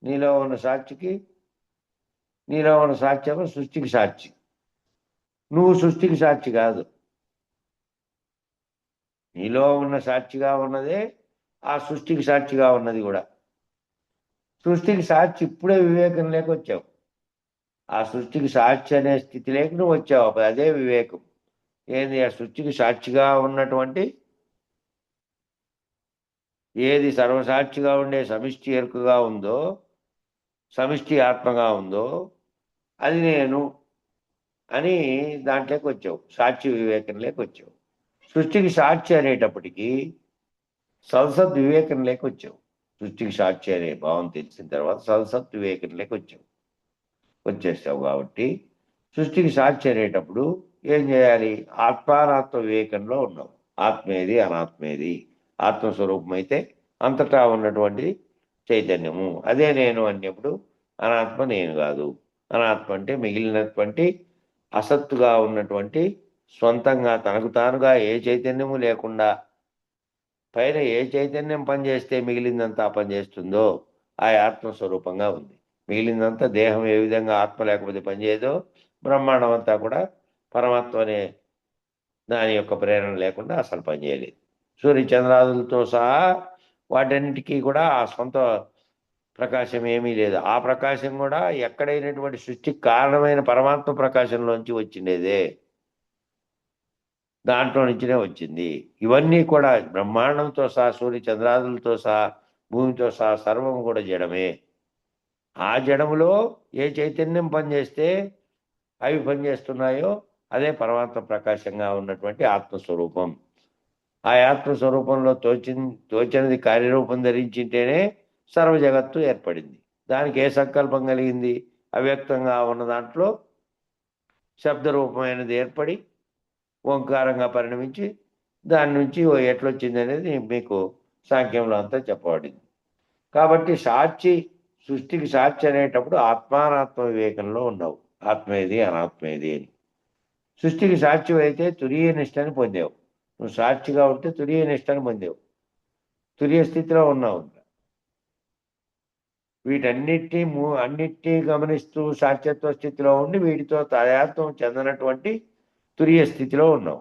నీలో ఉన్న సాక్షి ఏమో సృష్టికి సాక్షి. నువ్వు సృష్టికి సాక్షి కాదు. నీలో ఉన్న సాక్షిగా ఉన్నదే ఆ సృష్టికి సాక్షిగా ఉన్నది కూడా. సృష్టికి సాక్షి ఇప్పుడే వివేకం లేక వచ్చావు. ఆ సృష్టికి సాక్షి అనే స్థితి లేక నువ్వు వచ్చావు. అదే వివేకం. ఏంది? ఆ సృష్టికి సాక్షిగా ఉన్నటువంటి ఏది సర్వసాక్షిగా ఉండే సమిష్టి ఎరుకగా ఉందో, సమిష్టి ఆత్మగా ఉందో అది నేను అని దాంట్లోకి వచ్చావు. సాక్షి వివేకం లేక వచ్చావు. సృష్టికి సాక్షి అనేటప్పటికీ సల్సత్ వివేకం లేక వచ్చావు. సృష్టికి సాక్షి అనే భావం తెలిసిన తర్వాత సల్సత్ వివేకం లేక వచ్చేస్తావు. కాబట్టి సృష్టికి సాక్షి అనేటప్పుడు ఏం చేయాలి? ఆత్మానాత్మ వివేకంలో ఉన్నావు. ఆత్మేది అనాత్మేది. ఆత్మస్వరూపం అయితే అంతటా ఉన్నటువంటి చైతన్యము అదే నేను అన్నప్పుడు అనాత్మ నేను కాదు. అనాత్మ అంటే మిగిలినటువంటి అసత్తుగా ఉన్నటువంటి, స్వంతంగా తనకు తానుగా ఏ చైతన్యము లేకుండా పైన ఏ చైతన్యం పనిచేస్తే మిగిలిందంతా పనిచేస్తుందో ఆ ఆత్మస్వరూపంగా ఉంది. మిగిలిందంతా దేహం ఏ విధంగా ఆత్మ లేకపోతే పనిచేయదో, బ్రహ్మాండం అంతా కూడా పరమాత్మ అనే దాని యొక్క ప్రేరణ లేకుండా అసలు పనిచేయలేదు. సూర్య చంద్రాదులతో సహా వాటన్నిటికీ కూడా ఆ సొంత ప్రకాశం ఏమీ లేదు. ఆ ప్రకాశం కూడా ఎక్కడైనటువంటి సృష్టికి కారణమైన పరమాత్మ ప్రకాశంలోంచి వచ్చిండేదే. దాంట్లో నుంచినే వచ్చింది. ఇవన్నీ కూడా బ్రహ్మాండంతో సహా, సూర్య చంద్రాదులతో సహా, భూమితో సహా సర్వం కూడా జడమే. ఆ జడములో ఏ చైతన్యం పనిచేస్తే అవి పనిచేస్తున్నాయో అదే పరమాత్మ ప్రకాశంగా ఉన్నటువంటి ఆత్మస్వరూపం. ఆ ఆత్మస్వరూపంలో తోచినది కార్యరూపం ధరించింటేనే సర్వ జగత్తు ఏర్పడింది. దానికి ఏ సంకల్పం కలిగింది? అవ్యక్తంగా ఉన్న దాంట్లో శబ్దరూపమైనది ఏర్పడి ఓంకారంగా పరిణమించి దాని నుంచి ఎట్లొచ్చింది అనేది మీకు సాంఖ్యంలో అంతా చెప్పబడింది. కాబట్టి సాక్షి, సృష్టికి సాక్షి అనేటప్పుడు ఆత్మానాత్మ వివేకంలో ఉన్నావు. ఆత్మేది అనాత్మేది అని. సృష్టికి సాక్షి అయితే తురీయ నిష్టని పొందావు. నువ్వు సాక్షిగా ఉంటే తురీయ నిష్టని పొందావు. తురీయ స్థితిలో ఉన్నావు. అన్నిటినీ గమనిస్తూ సాక్షిత్వ స్థితిలో ఉండి వీటితో తాయాత్వం చెందనటువంటి తురీయ స్థితిలో ఉన్నావు.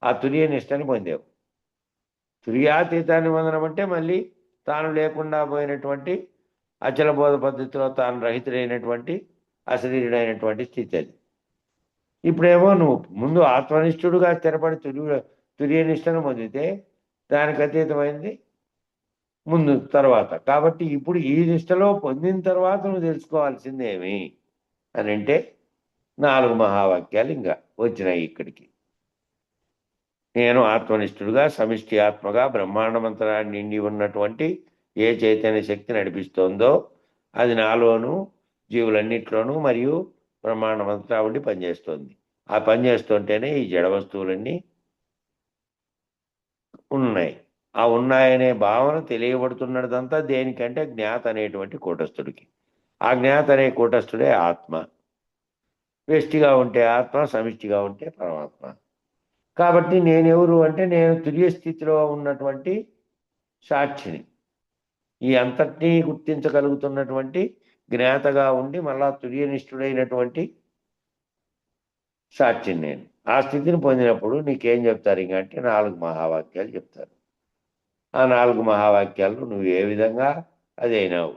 ఆ తురీయ నిష్టని పొందావు. తురియాతీతాన్ని పొందడం అంటే మళ్ళీ తాను లేకుండా పోయినటువంటి అచల బోధ పద్ధతిలో తాను రహితుడైనటువంటి అశరీరుడైనటువంటి స్థితి అది. ఇప్పుడేమో నువ్వు ముందు ఆత్మనిష్ఠుడుగా స్థిరపడి తుర్యనిష్టను పొందితే దానికి అతీతమైంది ముందు తర్వాత. కాబట్టి ఇప్పుడు ఈ నిష్టలో పొందిన తర్వాత నువ్వు తెలుసుకోవాల్సిందేమి అని అంటే 4 మహావాక్యాలు ఇంకా వచ్చినాయి ఇక్కడికి. నేను ఆత్మనిష్ఠుడుగా సమిష్టి ఆత్మగా బ్రహ్మాండమంతరాన్ని నిండి ఉన్నటువంటి ఏ చైతన్య శక్తి నడిపిస్తోందో అది నాలోను జీవులన్నిట్లోనూ మరియు బ్రహ్మాండమంతటా ఉండి పనిచేస్తోంది. ఆ పనిచేస్తుంటేనే ఈ జడ వస్తువులన్నీ ఉన్నాయి. ఆ ఉన్నాయనే భావన తెలియబడుతున్నదంతా దేనికంటే జ్ఞాత అనేటువంటి కూటస్థుడికి. ఆ జ్ఞాత అనే కూటస్థుడే ఆత్మ. వ్యష్టిగా ఉంటే ఆత్మ, సమిష్టిగా ఉంటే పరమాత్మ. కాబట్టి నేనెవరు అంటే నేను తుర్య స్థితిలో ఉన్నటువంటి సాక్షిని. ఈ అంతటినీ గుర్తించగలుగుతున్నటువంటి జ్ఞాతగా ఉండి మళ్ళా తుర్యనిష్ఠుడైనటువంటి సాక్షిని నేను. ఆ స్థితిని పొందినప్పుడు నీకేం చెప్తారు ఇంకా అంటే 4 మహావాక్యాలు చెప్తారు. ఆ 4 మహావాక్యాలు నువ్వు ఏ విధంగా అదైనావు.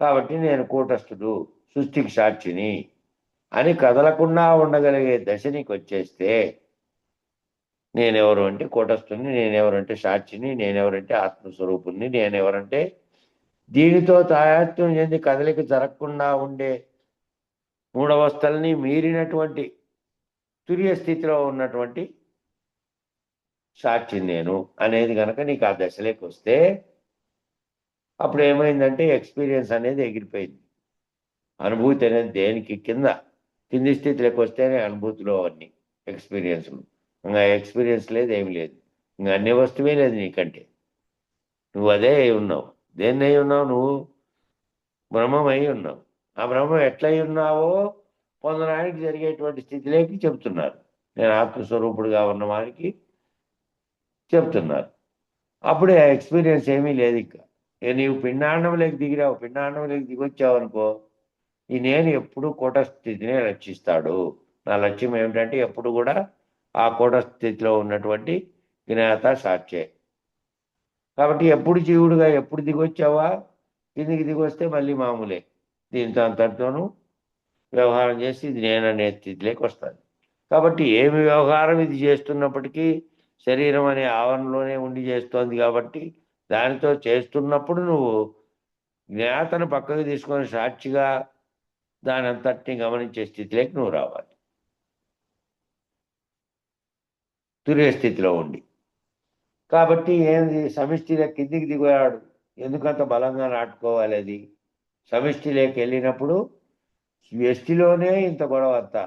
కాబట్టి నేను కూటస్థుడు, సృష్టికి సాక్షిని అని కదలకుండా ఉండగలిగే దశ నీకు వచ్చేస్తే నేనెవరు అంటే కూటస్థుని, నేనెవరంటే సాక్షిని, నేనెవరంటే ఆత్మస్వరూపుణ్ణి, నేనెవరంటే దీనితో తాయాత్మ్యం చెంది కదలిక జరగకుండా ఉండే మూడవస్థల్ని మీరినటువంటి తుర్య స్థితిలో ఉన్నటువంటి సాక్షిని నేను అనేది కనుక నీకు ఆ దశలోకి వస్తే అప్పుడు ఏమైందంటే ఎక్స్పీరియన్స్ అనేది ఎగిరిపోయింది. అనుభూతి అనేది దేనికి కింది స్థితిలోకి వస్తేనే అనుభూతిలో అన్ని ఎక్స్పీరియన్స్లు. ఇంకా ఎక్స్పీరియన్స్ లేదు, ఏమి లేదు. ఇంకా అన్ని వస్తువే లేదు నీకంటే. నువ్వు అదే అయి ఉన్నావు. దేన్ని అయి ఉన్నావు? నువ్వు బ్రహ్మం అయి ఉన్నావు. ఆ బ్రహ్మం ఎట్లయి ఉన్నావో పొందడానికి జరిగేటువంటి స్థితిలోకి చెప్తున్నారు. నేను ఆత్మస్వరూపుడుగా ఉన్న వారికి చెప్తున్నారు. అప్పుడే ఆ ఎక్స్పీరియన్స్ ఏమీ లేదు ఇంకా. నీవు పిండాండంలోకి దిగిరావు. పిండాండంలోకి దిగొచ్చావు అనుకో, ఈ నేను ఎప్పుడు కూటస్థితిని రక్షిస్తాడు. నా లక్ష్యం ఏమిటంటే ఎప్పుడు కూడా ఆ కూటస్థితిలో ఉన్నటువంటి జ్ఞాత సాక్షే. కాబట్టి ఎప్పుడు జీవుడుగా ఎప్పుడు దిగొచ్చావా, కిందికి దిగొస్తే మళ్ళీ మామూలే. దీంతో అంతటితోనూ వ్యవహారం చేసి ఇది నేననే స్థితిలోకి వస్తుంది. కాబట్టి ఏమి వ్యవహారం ఇది చేస్తున్నప్పటికీ శరీరం అనే ఆవరణలోనే ఉండి చేస్తోంది. కాబట్టి దానితో చేస్తున్నప్పుడు నువ్వు జ్ఞాతను పక్కకు తీసుకొని సాక్షిగా దాని అంతటిని గమనించే స్థితిలోకి నువ్వు రావాలి. తుర్య స్థితిలో ఉండి. కాబట్టి ఏంది సమిష్టిలో కిందికి దిగాడు. ఎందుకంత బలంగా నాటుకోవాలి? అది సమిష్టిలోకి వెళ్ళినప్పుడు వ్యష్టిలోనే ఇంత గొడవ అంతా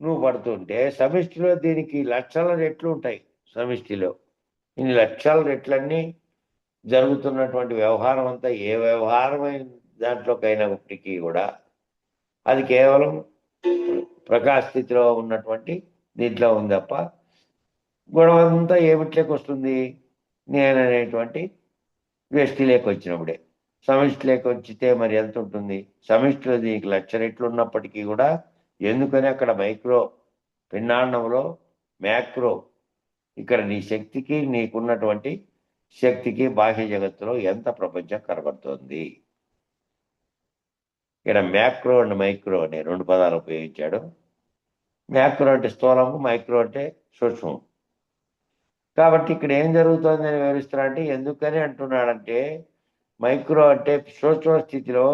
నువ్వు పడుతుంటే సమిష్టిలో దీనికి లక్షల రెట్లు ఉంటాయి. సమిష్టిలో ఇన్ని లక్షల రెట్లన్నీ జరుగుతున్నటువంటి వ్యవహారం అంతా ఏ వ్యవహారమైన దాంట్లోకైనప్పటికీ కూడా అది కేవలం ప్రకాశ స్థితిలో ఉన్నటువంటి దీంట్లో ఉంది తప్ప గొడవ అంతా ఏమిట్లోకి వస్తుంది? నేననేటువంటి వ్యష్టిలోకి వచ్చినప్పుడే. సమిష్టిలోకి వచ్చితే మరి ఎంత ఉంటుంది? సమిష్టిలో దీనికి లక్ష రెట్లు ఉన్నప్పటికీ కూడా ఎందుకని అక్కడ మైక్రో పిండాండంలో మ్యాక్రో ఇక్కడ నీ శక్తికి నీకున్నటువంటి శక్తికి బాహ్య జగత్తులో ఎంత ప్రపంచం కనబడుతోంది. ఇక్కడ మ్యాక్రో అండ్ మైక్రో అనే 2 పదాలు ఉపయోగించాడు. మ్యాక్రో అంటే స్థూలము, మైక్రో అంటే సూక్ష్మం. కాబట్టి ఇక్కడ ఏం జరుగుతోంది అని వివరిస్తున్నా అంటే ఎందుకని అంటున్నాడంటే మైక్రో అంటే సూక్ష్మ స్థితిలో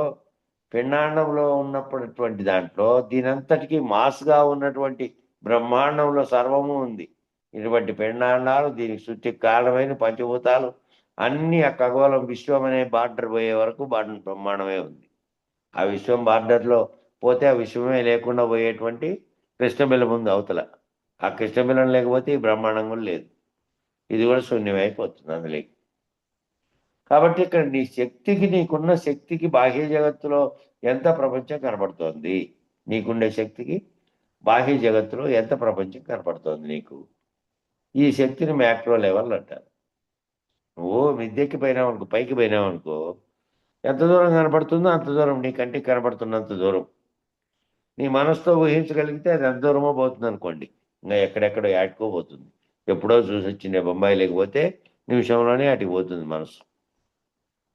పిండాండంలో ఉన్నటువంటి దాంట్లో దీనంతటికీ మాస్గా ఉన్నటువంటి బ్రహ్మాండంలో సర్వము ఉంది. ఇటువంటి పిండాండాలు దీనికి సృష్టికి కారణమైన పంచభూతాలు అన్నీ ఆ ఖగోళం విశ్వం అనే బార్డర్ పోయే వరకు బ్రహ్మాండమే ఉంది. ఆ విశ్వం బార్డర్లో పోతే ఆ విశ్వమే లేకుండా పోయేటువంటి కృష్ణబిలం ఉంది అవతల. ఆ కృష్ణబిలం లేకపోతే ఈ బ్రహ్మాండం కూడా లేదు. ఇది కూడా శూన్యమైపోతుంది అందులోకి. కాబట్టి ఇక్కడ నీ శక్తికి నీకున్న శక్తికి బాహ్య జగత్తులో ఎంత ప్రపంచం కనపడుతోంది? నీకుండే శక్తికి బాహ్య జగత్తులో ఎంత ప్రపంచం కనపడుతోంది నీకు? ఈ శక్తిని మ్యాక్రో లెవెల్ అంటారు. నువ్వు మిద్దెక్కి పోయినావు అనుకో, పైకి పోయినావు అనుకో, ఎంత దూరం కనపడుతుందో అంత దూరం నీ కంటికి కనపడుతున్నంత దూరం. నీ మనసుతో ఊహించగలిగితే అది ఎంత దూరమో పోతుంది అనుకోండి. ఇంకా ఎక్కడెక్కడో ఆడుకోబోతుంది. ఎప్పుడో చూసి వచ్చిండే బొంబాయి లేకపోతే నిమిషంలోనే అటుకు పోతుంది మనసు.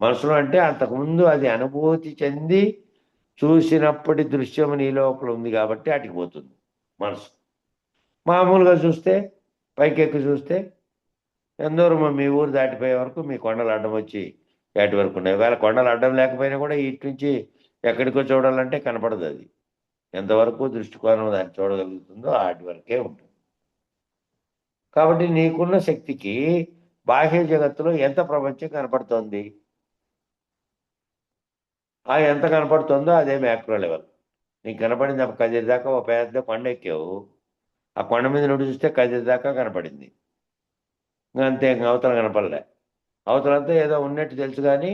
మనసులో అంటే అంతకుముందు అది అనుభూతి చెంది చూసినప్పటి దృశ్యం నీ లోపల ఉంది కాబట్టి అటుకి పోతుంది మనసు. మామూలుగా చూస్తే పైకెక్కి చూస్తే ఎందరూ మీ ఊరు దాటిపోయే వరకు మీ కొండలు అడ్డం వచ్చి ఏటి వరకు ఉన్నాయి. ఒకవేళ కొండలు అడ్డం లేకపోయినా కూడా ఇటు నుంచి ఎక్కడికో చూడాలంటే కనపడదు. అది ఎంతవరకు దృష్టికోణం దాన్ని చూడగలుగుతుందో ఆటి వరకే ఉంటుంది. కాబట్టి నీకున్న శక్తికి బాహ్య జగత్తులో ఎంత ప్రపంచం కనపడుతోంది, ఆ ఎంత కనపడుతుందో అదే మ్యాక్రో లెవెల్. నీకు కనపడింది కదిరి దాకా ఒక పెద్ద కొండ ఎక్కావు, ఆ కొండ మీద నుండి చూస్తే కదిరి దాకా కనపడింది. ఇంకా అంతే, ఇంకా అవతల కనపడలే. అవతలంతా ఏదో ఉన్నట్టు తెలుసు కానీ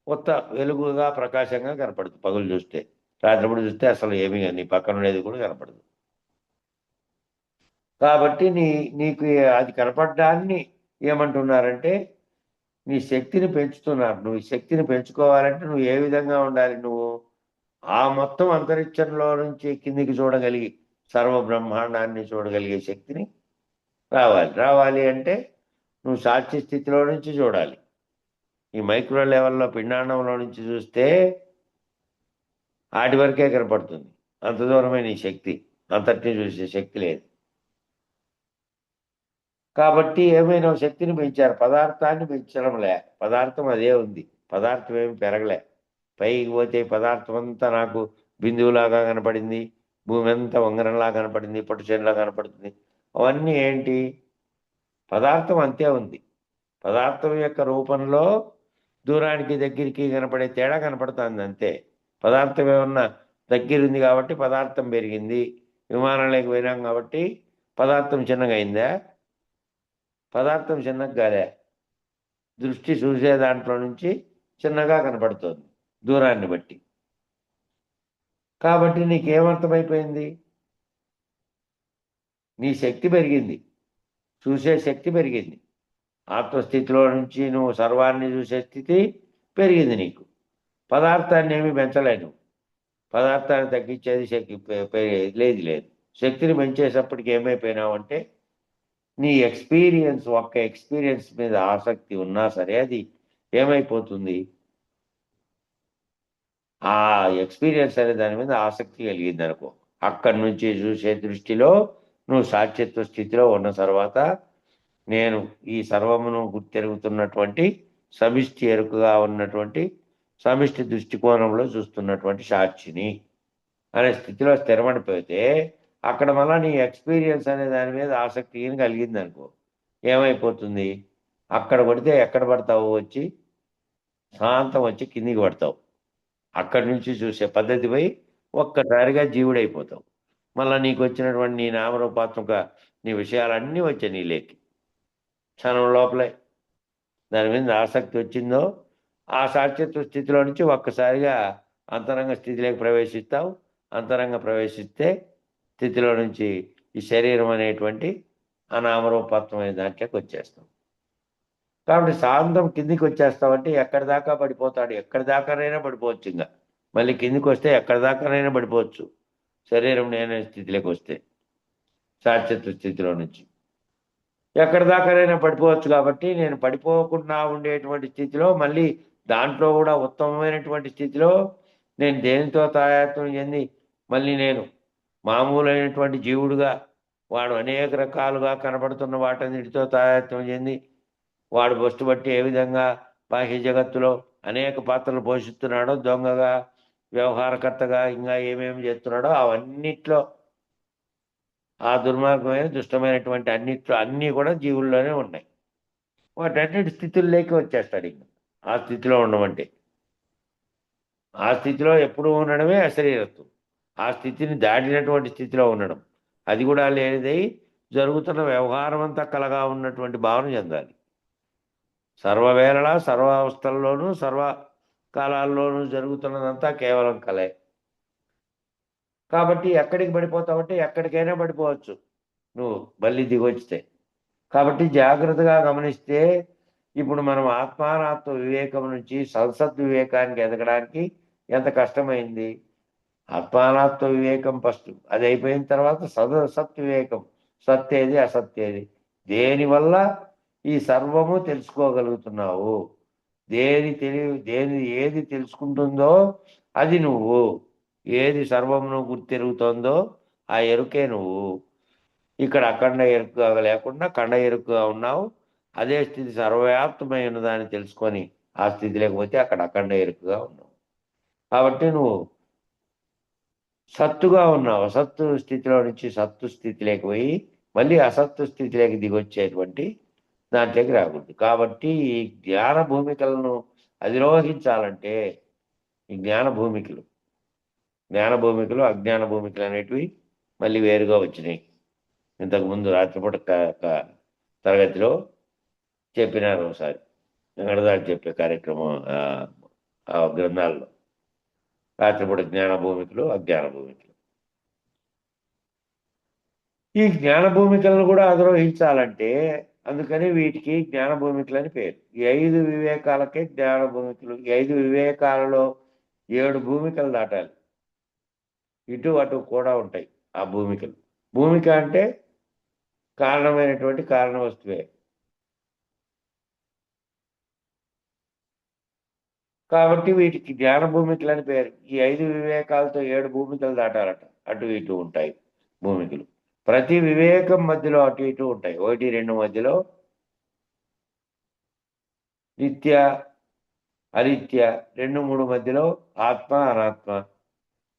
కొత్త వెలుగుగా ప్రకాశంగా కనపడుతుంది పగులు చూస్తే. రాత్రిపూట చూస్తే అసలు ఏమీ నీ పక్కన ఉండేది కూడా కనపడదు. కాబట్టి నీకు అది కనపడడాన్ని ఏమంటున్నారంటే నీ శక్తిని పెంచుతున్నారు. నువ్వు ఈ శక్తిని పెంచుకోవాలంటే నువ్వు ఏ విధంగా ఉండాలి, నువ్వు ఆ మొత్తం అంతరిక్షంలో నుంచి కిందికి చూడగలిగి సర్వ బ్రహ్మాండాన్ని చూడగలిగే శక్తిని రావాలి అంటే నువ్వు సాక్షి స్థితిలో నుంచి చూడాలి. ఈ మైక్రో లెవెల్లో పిండాండంలో నుంచి చూస్తే ఆటి వరకే కనపడుతుంది. అంత దూరమే నీ శక్తి, అంతటినీ చూసే శక్తి లేదు. కాబట్టి ఏమైనా శక్తిని పెంచారు, పదార్థాన్ని పెంచడంలే. పదార్థం అదే ఉంది, పదార్థం ఏమి పెరగలే. పైకి పోతే పదార్థం అంతా నాకు బిందువులాగా కనపడింది, భూమి అంతా ఉంగరంలా కనపడింది, పట్టుచేనులా కనపడుతుంది. అవన్నీ ఏంటి? పదార్థం అంతే ఉంది. పదార్థం యొక్క రూపంలో దూరానికి దగ్గరికి కనపడే తేడా కనపడుతుంది అంతే. పదార్థం ఏమన్నా దగ్గరుంది కాబట్టి పదార్థం పెరిగింది, విమానంలోకి పోయినాం కాబట్టి పదార్థం చిన్నగా అయిందా? పదార్థం చిన్నగా కాలే, దృష్టి చూసే దాంట్లో నుంచి చిన్నగా కనపడుతుంది దూరాన్ని బట్టి. కాబట్టి నీకేమర్థమైపోయింది? నీ శక్తి పెరిగింది, చూసే శక్తి పెరిగింది. ఆత్మస్థితిలో నుంచి నువ్వు సర్వాన్ని చూసే స్థితి పెరిగింది నీకు. పదార్థాన్ని ఏమీ పెంచలేను, పదార్థాన్ని తగ్గించేది శక్తి లేదు. శక్తిని పెంచేటప్పటికి ఏమైపోయినావు అంటే నీ ఎక్స్పీరియన్స్, ఒక్క ఎక్స్పీరియన్స్ మీద ఆసక్తి ఉన్నా సరే అది ఏమైపోతుంది, ఆ ఎక్స్పీరియన్స్ అనే దాని మీద ఆసక్తి కలిగింది అనుకో, అక్కడి నుంచి చూసే దృష్టిలో నువ్వు సాక్షిత్వ స్థితిలో ఉన్న తర్వాత నేను ఈ సర్వమును గుర్తెరుగుతున్నటువంటి సమిష్టి ఎరుకగా ఉన్నటువంటి సమిష్టి దృష్టికోణంలో చూస్తున్నటువంటి సాక్షిని అనే స్థితిలో స్థిరపడిపోతే అక్కడ మళ్ళీ నీ ఎక్స్పీరియన్స్ అనే దాని మీద ఆసక్తి కలిగింది అనుకో, ఏమైపోతుంది, అక్కడ పడితే ఎక్కడ పడతావు, వచ్చి శాంతం వచ్చి కిందికి పడతావు. అక్కడి నుంచి చూసే పద్ధతి పోయి ఒక్కసారిగా జీవుడైపోతావు. మళ్ళీ నీకు వచ్చినటువంటి నీ నామరూపాత్మక నీ విషయాలన్నీ వచ్చాయి నీలేకి క్షణం లోపలే. దాని మీద ఆసక్తి వచ్చిందో ఆ సాక్షిత్వ స్థితిలో నుంచి ఒక్కసారిగా అంతరంగ స్థితిలోకి ప్రవేశిస్తావు. అంతరంగ ప్రవేశిస్తే స్థితిలో నుంచి ఈ శరీరం అనేటువంటి అనామరూపాత్మమైన దాంట్లోకి వచ్చేస్తాం. కాబట్టి శాంతం కిందికి వచ్చేస్తామంటే ఎక్కడి దాకా పడిపోతాడు, ఎక్కడి దాకానైనా పడిపోవచ్చు. ఇంకా మళ్ళీ కిందికి వస్తే ఎక్కడి దాకానైనా పడిపోవచ్చు. శరీరం నేనే స్థితిలోకి వస్తే సాక్షిత్వ స్థితిలో నుంచి ఎక్కడి దాకానైనా పడిపోవచ్చు. కాబట్టి నేను పడిపోకుండా ఉండేటువంటి స్థితిలో మళ్ళీ దాంట్లో కూడా ఉత్తమమైనటువంటి స్థితిలో నేను దేనితో తాయాత్వం చెంది మళ్ళీ నేను మామూలైనటువంటి జీవుడుగా వాడు అనేక రకాలుగా కనపడుతున్న వాటన్నిటితో తాయాత్వం చెంది వాడు వస్తు బట్టి ఏ విధంగా బాహ్య జగత్తులో అనేక పాత్రలు పోషిస్తున్నాడో, దొంగగా, వ్యవహారకర్తగా, ఇంకా ఏమేమి చేస్తున్నాడో అవన్నిట్లో ఆ దుర్మార్గమైన దుష్టమైనటువంటి అన్నిట్లో అన్నీ కూడా జీవుల్లోనే ఉన్నాయి. వాటన్నిటి స్థితుల్లోకి వచ్చేస్తాడు. ఇంకా ఆ స్థితిలో ఉండమంటే ఆ స్థితిలో ఎప్పుడు ఉండడమే అశరీరత్వం. ఆ స్థితిని దాటినటువంటి స్థితిలో ఉండడం, అది కూడా లేనిదై జరుగుతున్న వ్యవహారం అంతా కలగా ఉన్నటువంటి భావన చెందాలి. సర్వవేళలా సర్వావస్థల్లోనూ సర్వకాలాల్లోనూ జరుగుతున్నదంతా కేవలం కలే. కాబట్టి ఎక్కడికి పడిపోతావంటే ఎక్కడికైనా పడిపోవచ్చు నువ్వు మళ్ళీ దిగొచ్చితే. కాబట్టి జాగ్రత్తగా గమనిస్తే ఇప్పుడు మనం ఆత్మానాత్మ వివేకం నుంచి సత్సత్ వివేకానికి ఎదగడానికి ఎంత కష్టమైంది. ఆత్మానాత్మ వివేకం ఫస్ట్, అది అయిపోయిన తర్వాత సత్ వివేకం, సత్యేది అసత్యేది, దేనివల్ల ఈ సర్వము తెలుసుకోగలుగుతున్నావు, ఏది తెలుసుకుంటుందో అది నువ్వు. ఏది సర్వమును గుర్తెరుగుతోందో ఆ ఎరుకే నువ్వు. ఇక్కడ అఖండ ఎరుకగా లేకుండా ఖండ ఎరుకగా ఉన్నావు. అదే స్థితి సర్వవ్యాప్తమై ఉన్నదాన్ని తెలుసుకొని ఆ స్థితి లేకపోతే అక్కడ అఖండ ఎరుకగా ఉన్నావు. కాబట్టి నువ్వు సత్తుగా ఉన్నావు. అసత్తు స్థితిలో నుంచి సత్తు స్థితిలోకి పోయి మళ్ళీ అసత్తు స్థితిలోకి దిగొచ్చేటువంటి దాంట్లోకి రాకూడదు. కాబట్టి ఈ జ్ఞాన భూమికలను అధిరోహించాలంటే ఈ జ్ఞాన భూమికలు అజ్ఞాన భూమికలు అనేటివి మళ్ళీ వేరుగా వచ్చినాయి. ఇంతకుముందు రాత్రిపూట తరగతిలో చెప్పినారు ఒకసారి వెంకటదారు చెప్పే కార్యక్రమం ఆ గ్రంథాల్లో రాత్రిపూట జ్ఞాన భూమికలు అజ్ఞాన భూమికలు. ఈ జ్ఞాన భూమికలను కూడా అధిరోహించాలంటే అందుకని వీటికి జ్ఞాన భూమికలు అని పేరు. ఈ 5 వివేకాలకే జ్ఞాన భూమికలు. ఈ 5 వివేకాలలో 7 భూమికలు దాటాలి. ఇటు అటు కూడా ఉంటాయి ఆ భూమికలు. భూమిక అంటే కారణమైనటువంటి కారణ వస్తువే. కాబట్టి వీటికి జ్ఞాన భూమికలు అని పేరు. ఈ 5 వివేకాలతో 7 భూమికలు దాటాలట. అటు ఇటు ఉంటాయి భూమికలు. ప్రతి వివేకం మధ్యలో అటు ఇటు ఉంటాయి. 1, 2 మధ్యలో నిత్య అనిత్య, 2, 3 మధ్యలో ఆత్మ అనాత్మ,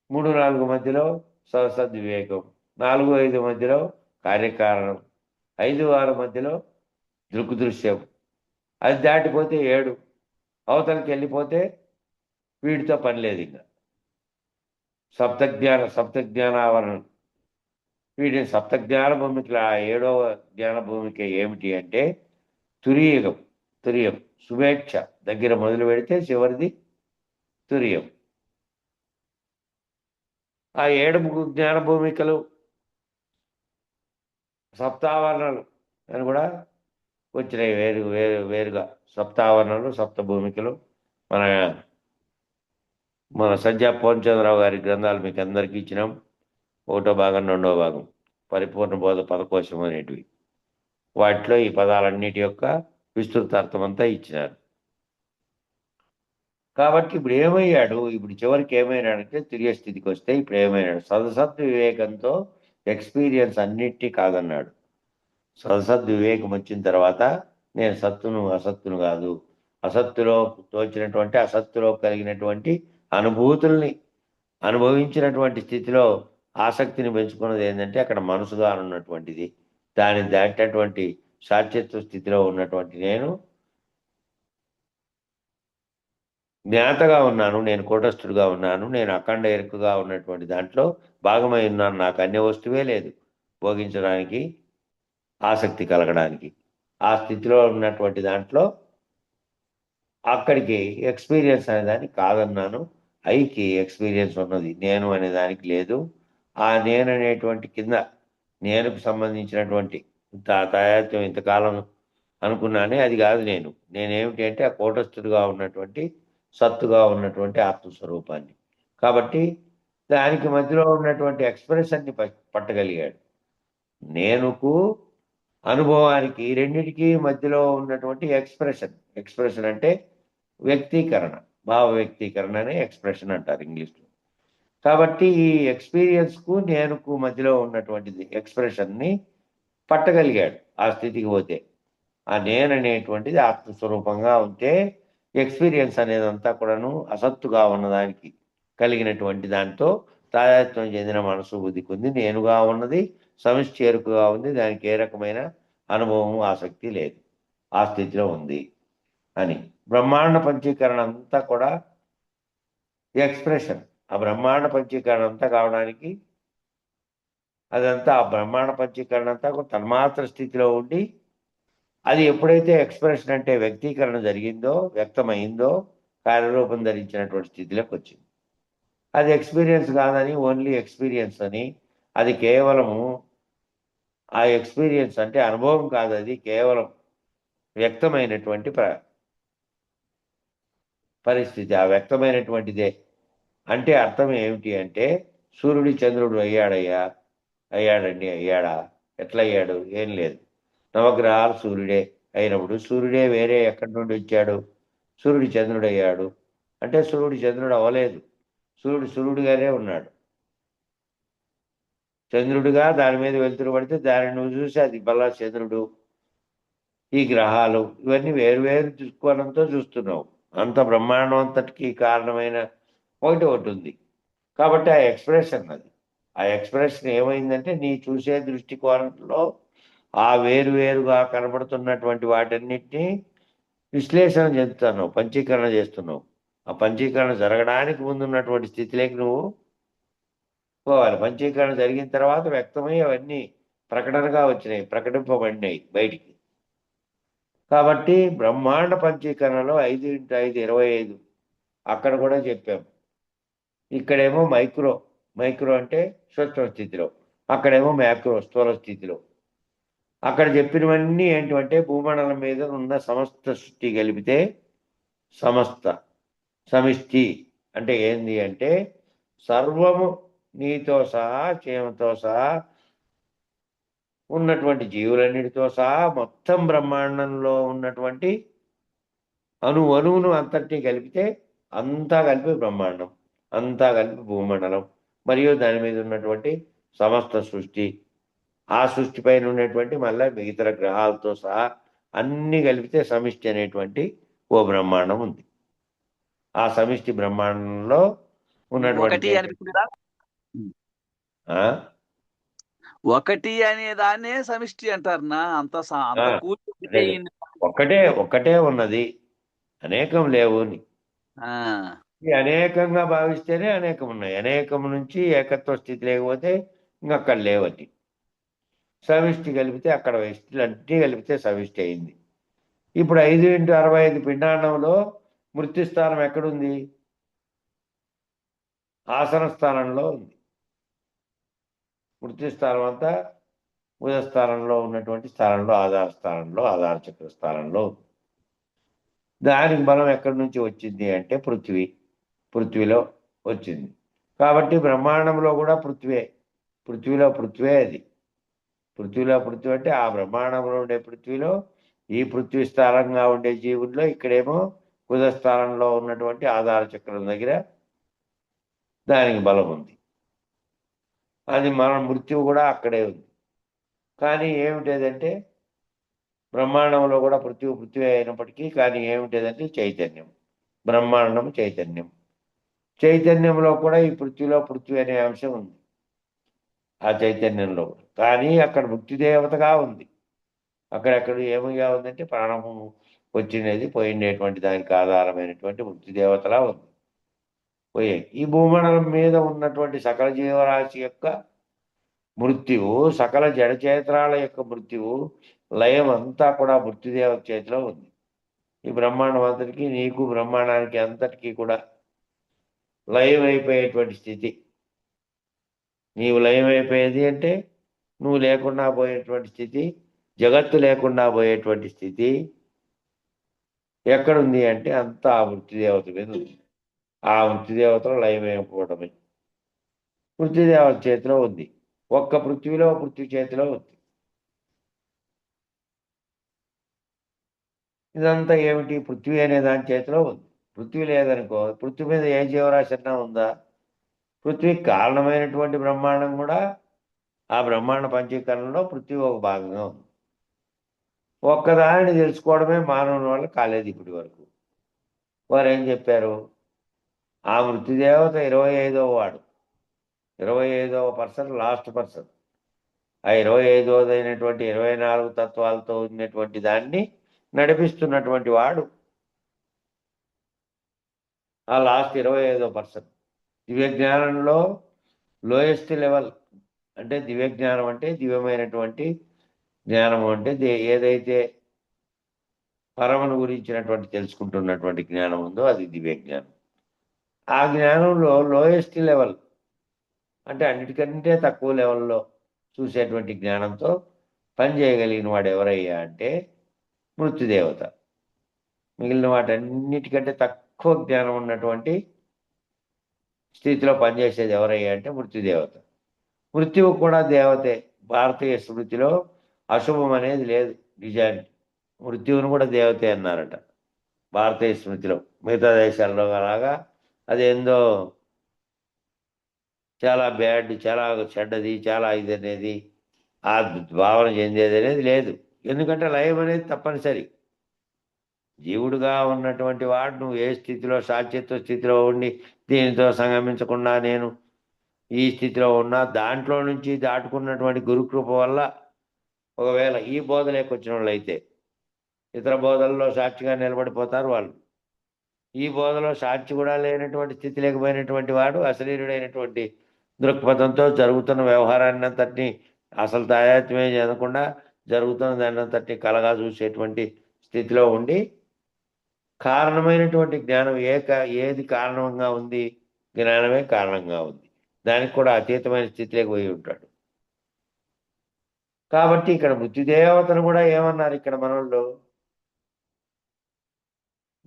3, 4 మధ్యలో సద్వివేకం, 4, 5 మధ్యలో కార్యకారణం, 5, 6 మధ్యలో దృక్దృశ్యం. అది దాటిపోతే 7 అవతలకి వెళ్ళిపోతే వీటితో పని లేదు. ఇంకా సప్తజ్ఞానావరణం. వీటిని సప్తజ్ఞాన భూమికల 7వ జ్ఞాన భూమిక ఏమిటి అంటే తురియం శుభేచ్ఛ దగ్గర మొదలు పెడితే చివరిది తురియం. ఆ 7 జ్ఞాన భూమికలు సప్తావరణలు అని కూడా వచ్చినాయి వేరుగా. సప్తావరణలు, సప్త భూమికలు మన సంధ్యా పూర్ణచంద్రరావు గారి గ్రంథాలు మీకు అందరికీ ఇచ్చినాం. 1వ భాగం, 2వ భాగం పరిపూర్ణ బోధ పదకోశం అనేటివి. వాటిలో ఈ పదాలన్నిటి యొక్క విస్తృత అర్థమంతా ఇచ్చినారు. కాబట్టి ఇప్పుడు ఏమయ్యాడు? ఇప్పుడు చివరికి ఏమైనాడంటే తురియ స్థితికి వస్తే ఇప్పుడు ఏమైనాడు? సదసత్ వివేకంతో ఎక్స్పీరియన్స్ అన్నిటి కాదన్నాడు. సదసత్ వివేకం వచ్చిన తర్వాత నేను సత్తును అసత్తును కాదు, అసత్తులో తోచినటువంటి అసత్తులో కలిగినటువంటి అనుభూతుల్ని అనుభవించినటువంటి స్థితిలో ఆసక్తిని పెంచుకున్నది ఏంటంటే అక్కడ మనసుగా ఉన్నటువంటిది. దాన్ని దాటినటువంటి సాక్షిత్వ స్థితిలో ఉన్నటువంటి నేను జ్ఞాతగా ఉన్నాను, నేను కూటస్థుడిగా ఉన్నాను, నేను అఖండ ఎరుకగా ఉన్నటువంటి దాంట్లో భాగమై ఉన్నాను. నాకు అన్య వస్తువే లేదు భోగించడానికి, ఆసక్తి కలగడానికి. ఆ స్థితిలో ఉన్నటువంటి దాంట్లో అక్కడికి ఎక్స్పీరియన్స్ అనేదానికి కాదన్నాను. ఐకి ఎక్స్పీరియన్స్ ఉన్నది, నేను అనే దానికి లేదు. ఆ నేను అనేటువంటి కింద నేనుకు సంబంధించినటువంటి తాయాత్యం ఇంతకాలం అనుకున్నానే అది కాదు. నేనేమిటి అంటే ఆ కూటస్థుడిగా ఉన్నటువంటి సత్తుగా ఉన్నటువంటి ఆత్మస్వరూపాన్ని. కాబట్టి దానికి మధ్యలో ఉన్నటువంటి ఎక్స్ప్రెషన్ని పట్టగలిగాడు. నేనుకు అనుభవానికి రెండింటికి మధ్యలో ఉన్నటువంటి ఎక్స్ప్రెషన్ అంటే వ్యక్తీకరణ, భావ వ్యక్తీకరణ అనే ఎక్స్ప్రెషన్ అంటారు ఇంగ్లీష్లో. కాబట్టి ఈ ఎక్స్పీరియన్స్కు నేనుకు మధ్యలో ఉన్నటువంటిది ఎక్స్ప్రెషన్ని పట్టగలిగాడు. ఆ స్థితికి పోతే ఆ నేను అనేటువంటిది ఆత్మస్వరూపంగా ఉంటే ఎక్స్పీరియన్స్ అనేదంతా కూడాను అసత్తుగా ఉన్నదానికి కలిగినటువంటి దాంతో తాదాత్మ్యం చెందిన మనసు బుద్ధి కొంది నేనుగా ఉన్నది సమిష్టి చేరుకుగా ఉంది. దానికి ఏ రకమైన అనుభవం ఆసక్తి లేదు, ఆ స్థితిలో ఉంది అని. బ్రహ్మాండ పంచీకరణ అంతా కూడా ఎక్స్ప్రెషన్. ఆ బ్రహ్మాండ పంచీకరణ అంతా కావడానికి అదంతా ఆ బ్రహ్మాండ పంచీకరణ అంతా కూడా తన్మాత్ర స్థితిలో ఉండి అది ఎప్పుడైతే ఎక్స్ప్రెషన్ అంటే వ్యక్తీకరణ జరిగిందో, వ్యక్తమైందో, కార్యరూపం ధరించినటువంటి స్థితిలోకి వచ్చింది. అది ఎక్స్పీరియన్స్ కాదని ఓన్లీ ఎక్స్పీరియన్స్ అని, అది కేవలము ఆ ఎక్స్పీరియన్స్ అంటే అనుభవం కాదు, అది కేవలం వ్యక్తమైనటువంటి పరిస్థితి. ఆ వ్యక్తమైనటువంటిదే అంటే అర్థం ఏమిటి అంటే సూర్యుడి చంద్రుడు అయ్యాడండి. అయ్యాడా? ఎట్లా అయ్యాడు? ఏం లేదు. నవగ్రహాలు సూర్యుడే అయినప్పుడు సూర్యుడే వేరే ఎక్కడి నుండి వచ్చాడు? సూర్యుడి చంద్రుడు అయ్యాడు అంటే సూర్యుడి చంద్రుడు అవ్వలేదు. సూర్యుడిగానే ఉన్నాడు. చంద్రుడిగా దాని మీద వెలుతురు పడితే దాన్ని నువ్వు చూసి అది బలా చంద్రుడు. ఈ గ్రహాలు ఇవన్నీ వేరు దృక్కోణంతో చూస్తున్నావు. అంత బ్రహ్మాండం అంతటికి కారణమైన ఒకటి ఉంది. కాబట్టి ఆ ఎక్స్ప్రెషన్ అది. ఆ ఎక్స్ప్రెషన్ ఏమైందంటే నీ చూసే దృష్టికోణంలో ఆ వేరుగా కనబడుతున్నటువంటి వాటన్నిటినీ విశ్లేషణ చెందుతున్నావు, పంచీకరణ చేస్తున్నావు. ఆ పంచీకరణ జరగడానికి ముందున్నటువంటి స్థితిలోకి నువ్వు పోవాలి. పంచీకరణ జరిగిన తర్వాత వ్యక్తమై అవన్నీ ప్రకటనగా వచ్చినాయి, ప్రకటింపబడినాయి బయటికి. కాబట్టి బ్రహ్మాండ పంచీకరణలో 5x5 25 అక్కడ కూడా చెప్పాము. ఇక్కడేమో మైక్రో అంటే సూక్ష్మ స్థితిలో, అక్కడేమో మ్యాక్రో స్థూల స్థితిలో. అక్కడ చెప్పినవన్నీ ఏంటంటే భూమండలం మీద ఉన్న సమస్త సృష్టి కలిపితే సమస్త సమిష్టి అంటే ఏంది అంటే సర్వము నీతో సహా క్షేమతో సహా ఉన్నటువంటి జీవులన్నిటితో సహా మొత్తం బ్రహ్మాండంలో ఉన్నటువంటి అణువును అంతటినీ కలిపితే అంతా కలిపి బ్రహ్మాండం, అంతా కలిపి భూమండలం, మరియు దాని మీద ఉన్నటువంటి సమస్త సృష్టి, ఆ సృష్టి పైన ఉన్నటువంటి మళ్ళీ మిగతా గ్రహాలతో సహా అన్ని కలిపితే సమిష్టి అనేటువంటి ఓ బ్రహ్మాండం ఉంది. ఆ సమిష్టి బ్రహ్మాండంలో ఉన్నటువంటి ఒకటి అనే దాన్నే సమిష్టి అంటారు. అంత ఒక్కటే ఉన్నది, అనేకం లేవు. అనేకంగా భావిస్తేనే అనేకం ఉన్నాయి. అనేకం నుంచి ఏకత్వ స్థితి లేకపోతే ఇంకక్కడ లేవని. సమిష్టి కలిపితే అక్కడ వ్యక్తులన్నీ కలిపితే సమిష్టి అయింది. ఇప్పుడు 5x65 పిండాండంలో మృత్యు స్థానం ఎక్కడుంది? ఆసన స్థానంలో ఉంది. మృత్యు స్థానం అంతా బుధ స్థానంలో ఉన్నటువంటి స్థానంలో, ఆధార స్థానంలో, ఆధార చక్ర స్థానంలో ఉంది. దానికి బలం ఎక్కడి నుంచి వచ్చింది అంటే పృథ్వీలో వచ్చింది. కాబట్టి బ్రహ్మాండంలో కూడా పృథ్వీలో అది. పృథ్వీ అంటే ఆ బ్రహ్మాండంలో ఉండే పృథ్వీలో ఈ పృథ్వీ స్థానంగా ఉండే జీవుల్లో ఇక్కడేమో బుధ స్థానంలో ఉన్నటువంటి ఆధార చక్రం దగ్గర దానికి బలం ఉంది. అది మన మృత్యువు కూడా అక్కడే ఉంది. కానీ ఏమిటేదంటే బ్రహ్మాండంలో కూడా పృథ్వీ అయినప్పటికీ కానీ ఏమిటేదంటే చైతన్యం, బ్రహ్మాండం చైతన్యంలో కూడా ఈ పృథ్వీ అనే అంశం ఉంది. ఆ చైతన్యంలో కానీ అక్కడ మృత్యుదేవతగా ఉంది. అక్కడెక్కడ ఏమిగా ఉందంటే ప్రాణము వచ్చినది పోయిండేటువంటి దానికి ఆధారమైనటువంటి మృత్యుదేవతలా ఉంది. పోయే ఈ భూమండలం మీద ఉన్నటువంటి సకల జీవరాశి యొక్క మృత్యువు, సకల జడచేతనాల యొక్క మృత్యువు, లయం అంతా కూడా మృత్యుదేవత చేతిలో ఉంది. ఈ బ్రహ్మాండం అంతటికీ నీకు బ్రహ్మాండానికి అంతటికీ కూడా లయం అయిపోయేటువంటి స్థితి. నీవు లయం అయిపోయేది అంటే నువ్వు లేకుండా పోయేటువంటి స్థితి, జగత్తు లేకుండా పోయేటువంటి స్థితి ఎక్కడుంది అంటే అంతా ఆ మృత్యుదేవత మీద ఉంది. ఆ మృత్యుదేవతలో లయమైపోవడమే మృత్యుదేవత చేతిలో ఉంది. ఒక్క పృథ్వీ చేతిలో ఉంది. ఇదంతా ఏమిటి? పృథ్వీ అనే దాని చేతిలో ఉంది. పృథ్వీ లేదనుకో, పృథ్వీ మీద ఏ జీవరాశి అన్నా ఉందా? పృథ్వీకి కారణమైనటువంటి బ్రహ్మాండం కూడా ఆ బ్రహ్మాండ పంచీకరణలో పృథ్వీ ఒక భాగంగా ఉంది. ఒక్కదానిని తెలుసుకోవడమే మానవుని వల్ల కాలేదు ఇప్పటి వరకు. వారు ఏం చెప్పారు? ఆ మృత్యుదేవత 25వ వాడు, 25వ పర్సన్, లాస్ట్ పర్సన్. ఆ 25వది అయినటువంటి 24 తత్వాలతో ఉన్నటువంటి దాన్ని నడిపిస్తున్నటువంటి వాడు ఆ లాస్ట్ 25వ పర్సన్. దివ్యజ్ఞానంలో లోయెస్ట్ లెవెల్ అంటే దివ్యజ్ఞానం అంటే దివ్యమైనటువంటి జ్ఞానము అంటే ఏదైతే పరమను గురించినటువంటి తెలుసుకుంటున్నటువంటి జ్ఞానం ఉందో అది దివ్యజ్ఞానం. ఆ జ్ఞానంలో లోయెస్ట్ లెవెల్ అంటే అన్నిటికంటే తక్కువ లెవెల్లో చూసేటువంటి జ్ఞానంతో పనిచేయగలిగిన వాడు ఎవరయ్యా అంటే మృత్యుదేవత. మిగిలిన వాటన్నిటికంటే తక్కువ జ్ఞానం ఉన్నటువంటి స్థితిలో పనిచేసేది ఎవరయ్యా అంటే మృత్యుదేవత. మృత్యువు కూడా దేవతే. భారతీయ స్మృతిలో అశుభం అనేది లేదు. నిజానికి మృత్యువును కూడా దేవతే అన్నారట భారతీయ స్మృతిలో. మిగతా దేశాల్లో అలాగా అదేందో చాలా బ్యాడ్, చాలా చెడ్డది, చాలా ఇది అనేది ఆ భావన చెందేది అనేది లేదు. ఎందుకంటే లయం అనేది తప్పనిసరి. జీవుడుగా ఉన్నటువంటి వాడు నువ్వు ఏ స్థితిలో సాక్షిత్వ స్థితిలో ఉండి దీనితో సంగమించకుండా నేను ఈ స్థితిలో ఉన్నా, దాంట్లో నుంచి దాటుకున్నటువంటి గురుకృప వల్ల ఒకవేళ ఈ బోధలోకి వచ్చిన వాళ్ళు అయితే ఇతర బోధల్లో సాక్షిగా నిలబడిపోతారు వాళ్ళు. ఈ బోధలో సాక్షి కూడా లేనటువంటి స్థితి లేకపోయినటువంటి వాడు అశరీరుడైనటువంటి దృక్పథంతో జరుగుతున్న వ్యవహారాన్ని అంతటినీ అసలు తాయాత్మ్యం చెందకుండా జరుగుతున్న దాన్ని అంతటినీ కలగా చూసేటువంటి స్థితిలో ఉండి కారణమైనటువంటి జ్ఞానం ఏది కారణంగా ఉంది, జ్ఞానమే కారణంగా ఉంది, దానికి కూడా అతీతమైన స్థితిలోకి పోయి ఉంటాడు. కాబట్టి ఇక్కడ మృత్యుదేవతను కూడా ఏమన్నారు ఇక్కడ మనోళ్ళు?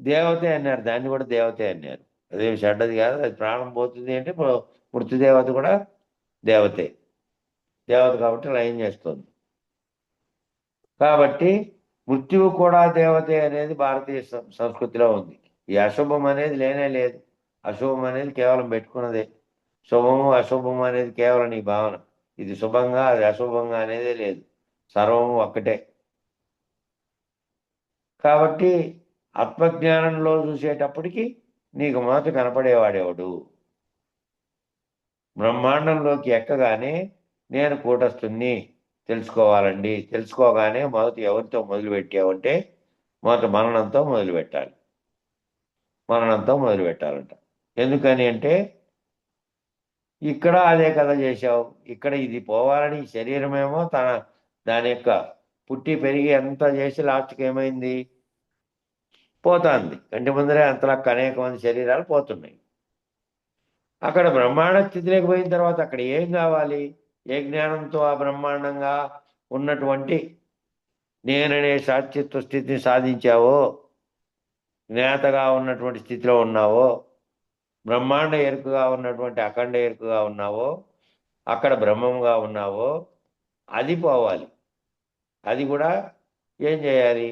దేవతే అన్నారు, దాన్ని కూడా దేవతే అన్నారు. అదేం చెడ్డది కాదు, అది ప్రాణం పోతుంది అంటే మృత్యుదేవత కూడా దేవతే, దేవత కాబట్టి లయం చేస్తుంది. కాబట్టి మృత్యువు కూడా దేవతే అనేది భారతీయ సంస్కృతిలో ఉంది. ఈ అశుభం అనేది లేనే లేదు. అశుభం అనేది కేవలం పెట్టుకున్నదే. శుభము అశుభము అనేది కేవలం నీ భావన. ఇది శుభంగా అది అశుభంగా అనేదే లేదు, సర్వము ఒక్కటే. కాబట్టి ఆత్మజ్ఞానంలో చూసేటప్పటికి నీకు మొదట కనపడేవాడేవాడు. బ్రహ్మాండంలోకి ఎక్కగానే నేను కూటస్థుని తెలుసుకోవాలండి. తెలుసుకోగానే మొదట ఎవరితో మొదలు పెట్టావంటే మొదట మననంతో మొదలు పెట్టాలి. మననంతో మొదలు పెట్టాలంట. ఎందుకని అంటే ఇక్కడ అదే కథ చేశావు. ఇక్కడ ఇది పోవాలని శరీరమేమో దాని యొక్క పుట్టి పెరిగి అంతా చేసి లాస్ట్కి ఏమైంది, పోతుంది. కంటి ముందరే అంతలా అనేక మంది శరీరాలు పోతున్నాయి. అక్కడ బ్రహ్మాండ స్థితిలోకి పోయిన తర్వాత అక్కడ ఏం కావాలి? ఏ జ్ఞానంతో ఆ బ్రహ్మాండంగా ఉన్నటువంటి నేననే సాక్షిత్వ స్థితిని సాధించావో, జ్ఞాతగా ఉన్నటువంటి స్థితిలో ఉన్నావో, బ్రహ్మాండ ఎరుకగా ఉన్నటువంటి అఖండ ఎరుకగా ఉన్నావో, అక్కడ బ్రహ్మంగా ఉన్నావో, అది పోవాలి. అది కూడా ఏం చేయాలి?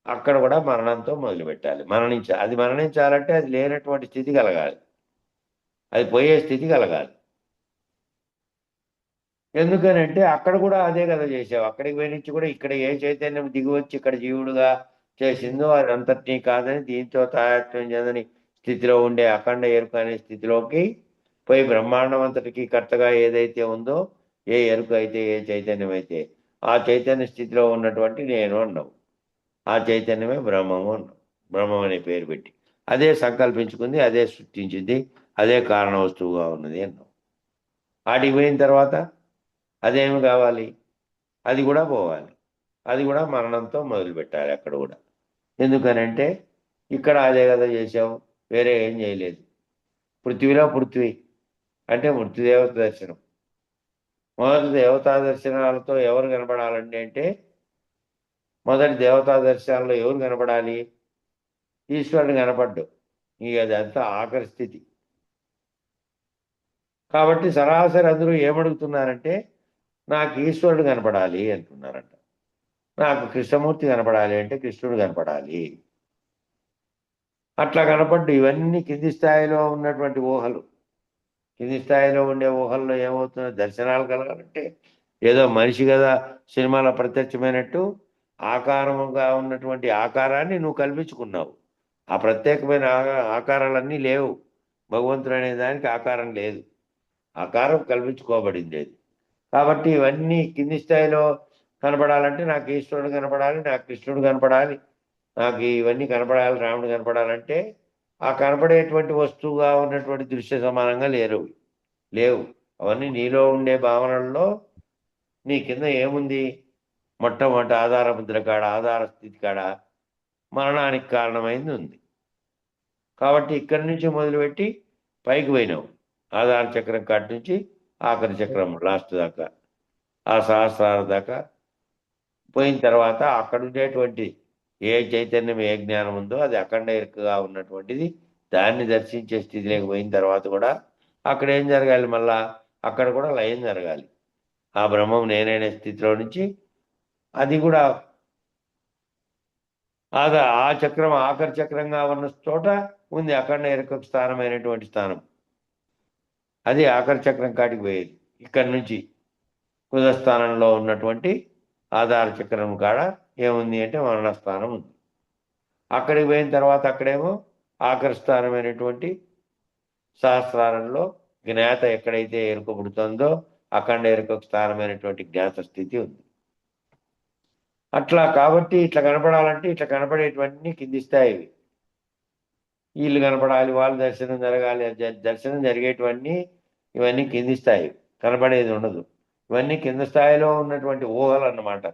అక్కడ కూడా మరణంతో మొదలుపెట్టాలి. అది మరణించాలంటే అది లేనటువంటి స్థితి కలగాలి, అది పోయే స్థితి కలగాలి. ఎందుకనంటే అక్కడ కూడా అదే కదా చేసావు. అక్కడికి పోయి నుంచి కూడా ఇక్కడ ఏ చైతన్యం దిగి వచ్చి ఇక్కడ జీవుడుగా చేసిందో అది అంతటినీ కాదని దీంతో తాయాత్మ్యం చెందని స్థితిలో ఉండే అఖండ ఎరుక అనే స్థితిలోకి పోయి బ్రహ్మాండం అంతటికి కర్తగా ఏదైతే ఉందో, ఏ ఎరుక అయితే, ఏ చైతన్యం అయితే ఆ చైతన్య స్థితిలో ఉన్నటువంటి నేను అన్నావు. ఆ చైతన్యమే బ్రహ్మము అన్నావు. బ్రహ్మం అనే పేరు పెట్టి అదే సంకల్పించుకుంది, అదే సృష్టించింది, అదే కారణ వస్తువుగా ఉన్నది అన్నావు. వాటికి పోయిన తర్వాత అదేమి కావాలి? అది కూడా పోవాలి. అది కూడా మరణంతో మొదలుపెట్టాలి అక్కడ కూడా. ఎందుకనంటే ఇక్కడ అదే కదా చేసావు, వేరే ఏం చేయలేదు. పృథ్వీలో పృథ్వీ అంటే మృత్యుదేవత దర్శనం. మొదటి దేవతా దర్శనాలతో ఎవరు కనపడాలండి అంటే మొదటి దేవతా దర్శనాల్లో ఎవరు కనపడాలి? ఈశ్వరుడు కనపడ్డు. ఇక అదంతా ఆఖరి స్థితి. కాబట్టి సరాసరి అందరూ ఏమడుగుతున్నారంటే నాకు ఈశ్వరుడు కనపడాలి అంటున్నారంట. నాకు కృష్ణమూర్తి కనపడాలి అంటే కృష్ణుడు కనపడాలి. అట్లా కనపడ్డు. ఇవన్నీ కింది స్థాయిలో ఉన్నటువంటి ఊహలు. కింది స్థాయిలో ఉండే ఊహల్లో ఏమవుతుందో దర్శనాలు కలగాలంటే ఏదో మనిషి కదా సినిమాలో ప్రత్యక్షమైనట్టు ఆకారముగా ఉన్నటువంటి ఆకారాన్ని నువ్వు కల్పించుకున్నావు. ఆ ప్రత్యేకమైన ఆకారాలన్నీ లేవు. భగవంతుడు అనే దానికి ఆకారం లేదు, ఆకారం కల్పించుకోబడింది అది. కాబట్టి ఇవన్నీ కింది స్థాయిలో కనపడాలంటే నాకు ఈశ్వరుడు కనపడాలి, నాకు కృష్ణుడు కనపడాలి, నాకు ఇవన్నీ కనపడాలి, రాముడు కనపడాలంటే ఆ కనపడేటువంటి వస్తువుగా ఉన్నటువంటి దృశ్య సమానంగా లేవు. అవన్నీ నీలో ఉండే భావనల్లో నీ కింద ఏముంది? మొట్టమొదటి ఆధార ముద్ర కాడ, ఆధార స్థితి కాడ మరణానికి కారణమైంది ఉంది. కాబట్టి ఇక్కడి నుంచి మొదలుపెట్టి పైకి పోయినావు. ఆధార చక్రం కాటి నుంచి ఆఖరి చక్రం లాస్ట్ దాకా, ఆ సహస్రాల దాకా పోయిన తర్వాత అక్కడ ఉండేటువంటి ఏ చైతన్యం, ఏ జ్ఞానం ఉందో అది అఖండ ఎరుకగా ఉన్నటువంటిది. దాన్ని దర్శించే స్థితిలోకి పోయిన తర్వాత కూడా అక్కడ ఏం జరగాలి? మళ్ళా అక్కడ కూడా లయం జరగాలి. ఆ బ్రహ్మం నేనైన స్థితిలో నుంచి అది కూడా ఆ చక్రం ఆఖరి చక్రంగా ఉన్న చోట ఉంది అఖండ ఎరుకకు స్థానమైనటువంటి స్థానం. అది ఆఖరి చక్రం కాటికి పోయేది. ఇక్కడి నుంచి కుజస్థానంలో ఉన్నటువంటి ఆధార చక్రం కాడ ఏముంది అంటే మరణస్థానం ఉంది. అక్కడికి పోయిన తర్వాత అక్కడేమో ఆఖరి స్థానమైనటువంటి సహస్రారంలో జ్ఞాత ఎక్కడైతే ఎరుకబడుతుందో అఖండ ఎరుక స్థానమైనటువంటి జ్ఞాత స్థితి ఉంది. అట్లా కాబట్టి ఇట్లా కనపడాలంటే ఇట్లా కనపడేటువంటి కింది స్థాయి. వీళ్ళు కనపడాలి, వాళ్ళు దర్శనం జరగాలి, దర్శనం జరిగేటువంటి ఇవన్నీ కింది స్థాయి, కనపడేది ఉండదు. ఇవన్నీ కింద స్థాయిలో ఉన్నటువంటి ఊహలు అన్నమాట.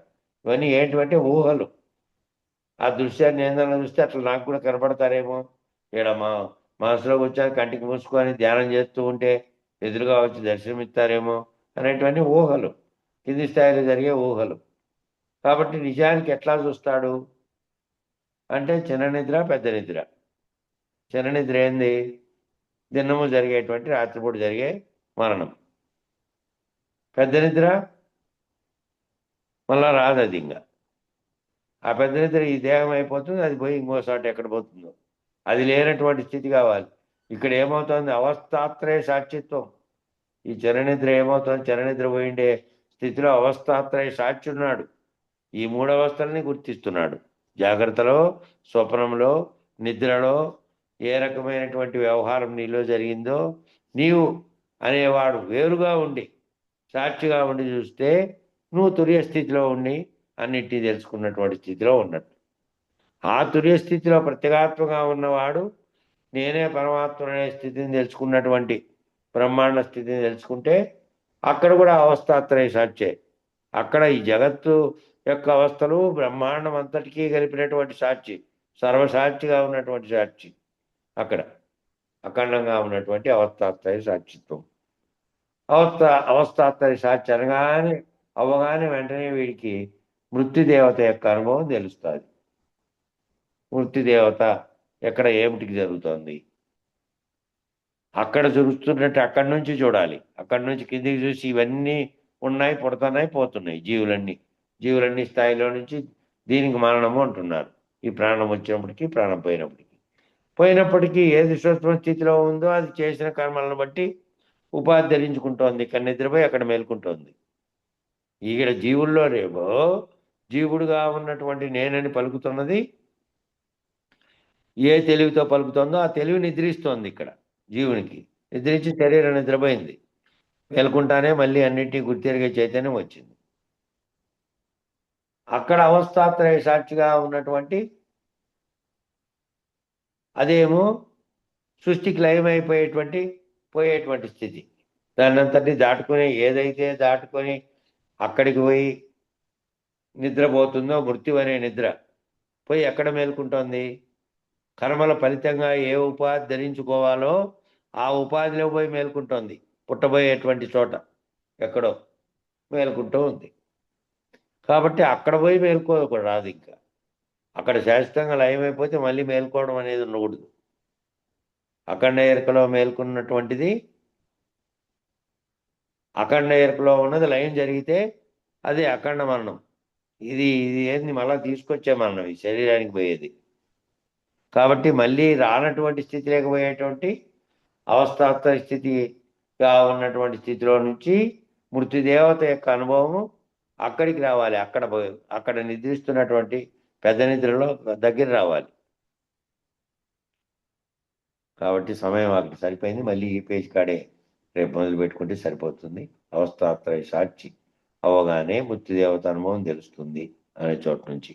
ఇవన్నీ ఏంటంటే ఊహలు. ఆ దృశ్యాన్ని ఏందన్నా చూస్తే అట్లా నాకు కూడా కనపడతారేమో, ఇక్కడ మా మనసులోకి వచ్చాక కంటికి మూసుకొని ధ్యానం చేస్తూ ఉంటే ఎదురుగా వచ్చి దర్శనమిస్తారేమో అనేటువంటి ఊహలు, కింది స్థాయిలో జరిగే ఊహలు. కాబట్టి నిజానికి ఎట్లా చూస్తాడు అంటే చిన్న నిద్ర, పెద్ద నిద్ర. చిన్న నిద్ర ఏంది? దినము జరిగేటువంటి రాత్రిపూట జరిగే మరణం. పెద్ద నిద్ర మళ్ళా రాదు అది. ఇంకా ఆ పెద్ద నిద్ర ఈ దేహం అయిపోతుంది, అది పోయి ఇంకోసారి ఎక్కడ పోతుందో. అది లేనటువంటి స్థితి కావాలి. ఇక్కడ ఏమవుతుంది? అవస్థాత్రయ సాక్షిత్వం. ఈ చరనిద్ర ఏమవుతుంది? చరనిద్ర పోయిండే స్థితిలో అవస్థాత్రయ సాక్షి ఉన్నాడు. ఈ మూడు అవస్థల్ని గుర్తిస్తున్నాడు. జాగ్రత్తలో, స్వప్నంలో, నిద్రలో ఏ రకమైనటువంటి వ్యవహారం నీలో జరిగిందో నీవు అనేవాడు వేరుగా ఉండి సాక్షిగా ఉండి చూస్తే నువ్వు తుర్య స్థితిలో ఉండి అన్నిటినీ తెలుసుకున్నటువంటి స్థితిలో ఉన్నట్టు. ఆ తుర్య స్థితిలో ప్రత్యేగాత్మగా ఉన్నవాడు నేనే పరమాత్మ అనే స్థితిని తెలుసుకున్నటువంటి బ్రహ్మాండ స్థితిని తెలుసుకుంటే అక్కడ కూడా అవస్థాత్రయ సాక్షే. అక్కడ ఈ జగత్తు యొక్క అవస్థలు బ్రహ్మాండం అంతటికీ కలిపినటువంటి సాక్షి, సర్వసాక్షిగా ఉన్నటువంటి సాక్షి. అక్కడ అఖండంగా ఉన్నటువంటి అవస్థాత్రయ సాక్షిత్వం. అవస్థాత్రయ సాక్షి అనగానే అవ్వగానే వెంటనే వీడికి మృత్యుదేవత యొక్క అనుభవం తెలుస్తుంది. మృత్యుదేవత ఎక్కడ ఏమిటికి జరుగుతోంది, అక్కడ జరుగుతున్నట్టు అక్కడి నుంచి చూడాలి. అక్కడి నుంచి కిందికి చూసి ఇవన్నీ ఉన్నాయి, పుడుతున్నాయి, పోతున్నాయి. జీవులన్నీ స్థాయిలో నుంచి దీనికి మరణము అంటున్నారు. ఈ ప్రాణం వచ్చినప్పటికీ, ప్రాణం పోయినప్పటికీ ఏది సూక్ష్మ స్థితిలో ఉందో అది చేసిన కర్మలను బట్టి ఉపాధి ధరించుకుంటోంది. ఇక్కడ నిద్రపోయి అక్కడ మేల్కుంటోంది. ఈడ జీవుల్లో రేమో జీవుడుగా ఉన్నటువంటి నేనని పలుకుతున్నది ఏ తెలివితో పలుకుతుందో ఆ తెలివి నిద్రిస్తోంది. ఇక్కడ జీవునికి నిద్రించి శరీరం నిద్రపోయింది. మేల్కుంటానే మళ్ళీ అన్నింటినీ గుర్తెరిగే చైతన్యం వచ్చింది. అక్కడ అవస్థాత్రయ సాక్షిగా ఉన్నటువంటి అదేమో సృష్టికి పోయేటువంటి స్థితి. దాన్నంతటి దాటుకుని ఏదైతే దాటుకొని అక్కడికి పోయి నిద్రపోతుందో మృత్యు అనే నిద్ర పోయి ఎక్కడ మేల్కుంటోంది? కర్మల ఫలితంగా ఏ ఉపాధి ధరించుకోవాలో ఆ ఉపాధిలో పోయి మేల్కుంటోంది. పుట్టబోయేటువంటి చోట ఎక్కడో మేల్కుంటూ ఉంది. కాబట్టి అక్కడ పోయి మేల్కోకూడదు, రాదు. ఇంకా అక్కడ శాశ్వతంగా లయమైపోతే మళ్ళీ మేల్కోవడం అనేది ఉండకూడదు. అఖండ ఎరుకలో మేల్కొన్నటువంటిది, అఖండ ఎరుకలో ఉన్నది లయం జరిగితే అది అఖండ మరణం. ఇది ఏంది? మళ్ళీ తీసుకొచ్చే మరణం, ఈ శరీరానికి పోయేది. కాబట్టి మళ్ళీ రానటువంటి స్థితి లేకపోయేటువంటి అవస్థాత్ర స్థితిగా ఉన్నటువంటి స్థితిలో నుంచి మృత్యుదేవత యొక్క అనుభవము అక్కడికి రావాలి. అక్కడ నిద్రిస్తున్నటువంటి పెద్ద నిద్రలో దగ్గర రావాలి. కాబట్టి సమయం అక్కడ సరిపోయింది. మళ్ళీ ఈ పేజ్ కాడే రేపు మొదలు పెట్టుకుంటే సరిపోతుంది. అవస్థాత్రయ సాక్షి అవగానే మృత్యుదేవత అనుభవం తెలుస్తుంది అనే చోటు నుంచి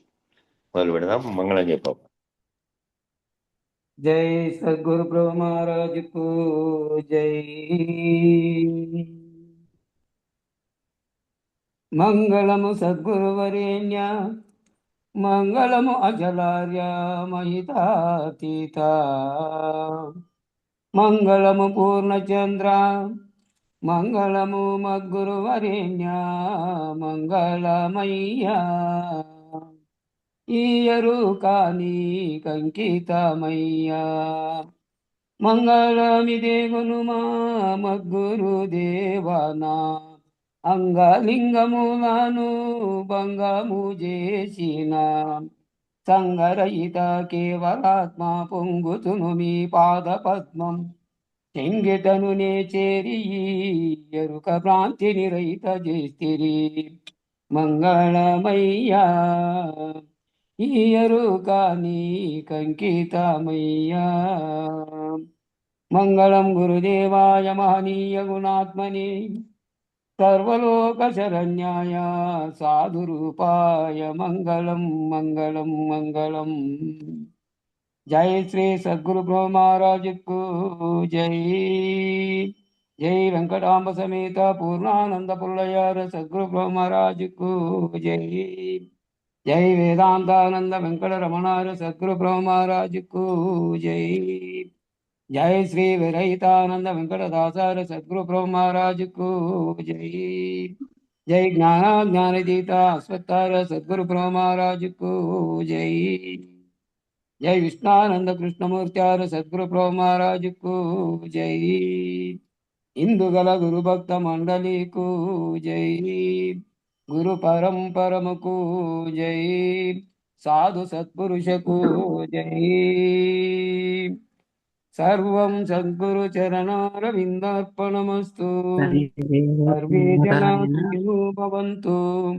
మొదలు పెడదాం. మంగళం చెప్పాం. జై సద్గురు ప్రభు మహారాజ్ కు జై. మంగళము సద్గురు వరేణ్య, మంగళము అజలార్య మహితాతీత, మంగళము పూర్ణచంద్ర, మంగళము మద్గురు వరేణ్య, మంగళమయ్యా. ఈయరు కాని కంకితమయ్యా. మంగళమిదే గునుమా మద్గురు దేవనా, అంగలింగములను భంగము చేసిన సంగరహిత కేవలాత్మ పొంగుతును మీ పాద పద్మం చెంగిటను నే చేరి ఎరుక భ్రాంతిని రహిత చేస్తిరి మంగళమయ్యా ఈ ఎరుక నీ కంకితమయ్యా మంగళం గురుదేవాయ మహనీయ గుణాత్మని సర్వలోక శరణ్యాయ సాధురూపాయ మంగళం మంగళం మంగళం. జై శ్రీ సద్గురు బ్రహ్మ మహారాజుకు జై. జై వెంకటాంబ సమేత పూర్ణానంద పుల్లయార సద్గురు బ్రహ్మ మహారాజుకు జై. జై వేదాంతానంద వెంకట రమణార సద్గురు బ్రహ్మ మహారాజుకు జై. జై శ్రీ విరహితానంద వెంకటదాసార సద్గురు బ్రహ్మ మహారాజుకు జై. జై జ్ఞానాజ్ఞానదీత అశ్వత్థార సద్గురు బ్రహ్మ మహారాజుకు జై. జై విష్ణానంద కృష్ణమూర్త్యార సద్గురు బ్రహ్మ మహారాజుకు జై. ఇందుగల గురు భక్త మండలికు జై. గురు పరంపరముకు జై. సాధు సత్పురుషకు జై. సర్వం సద్గురు చరణారవిందార్పణమస్తు. సర్వే జనా సుఖినో భవంతు.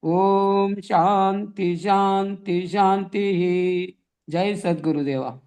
ఓం శాంతి శాంతి శాంతి. జై సద్గురుదేవ.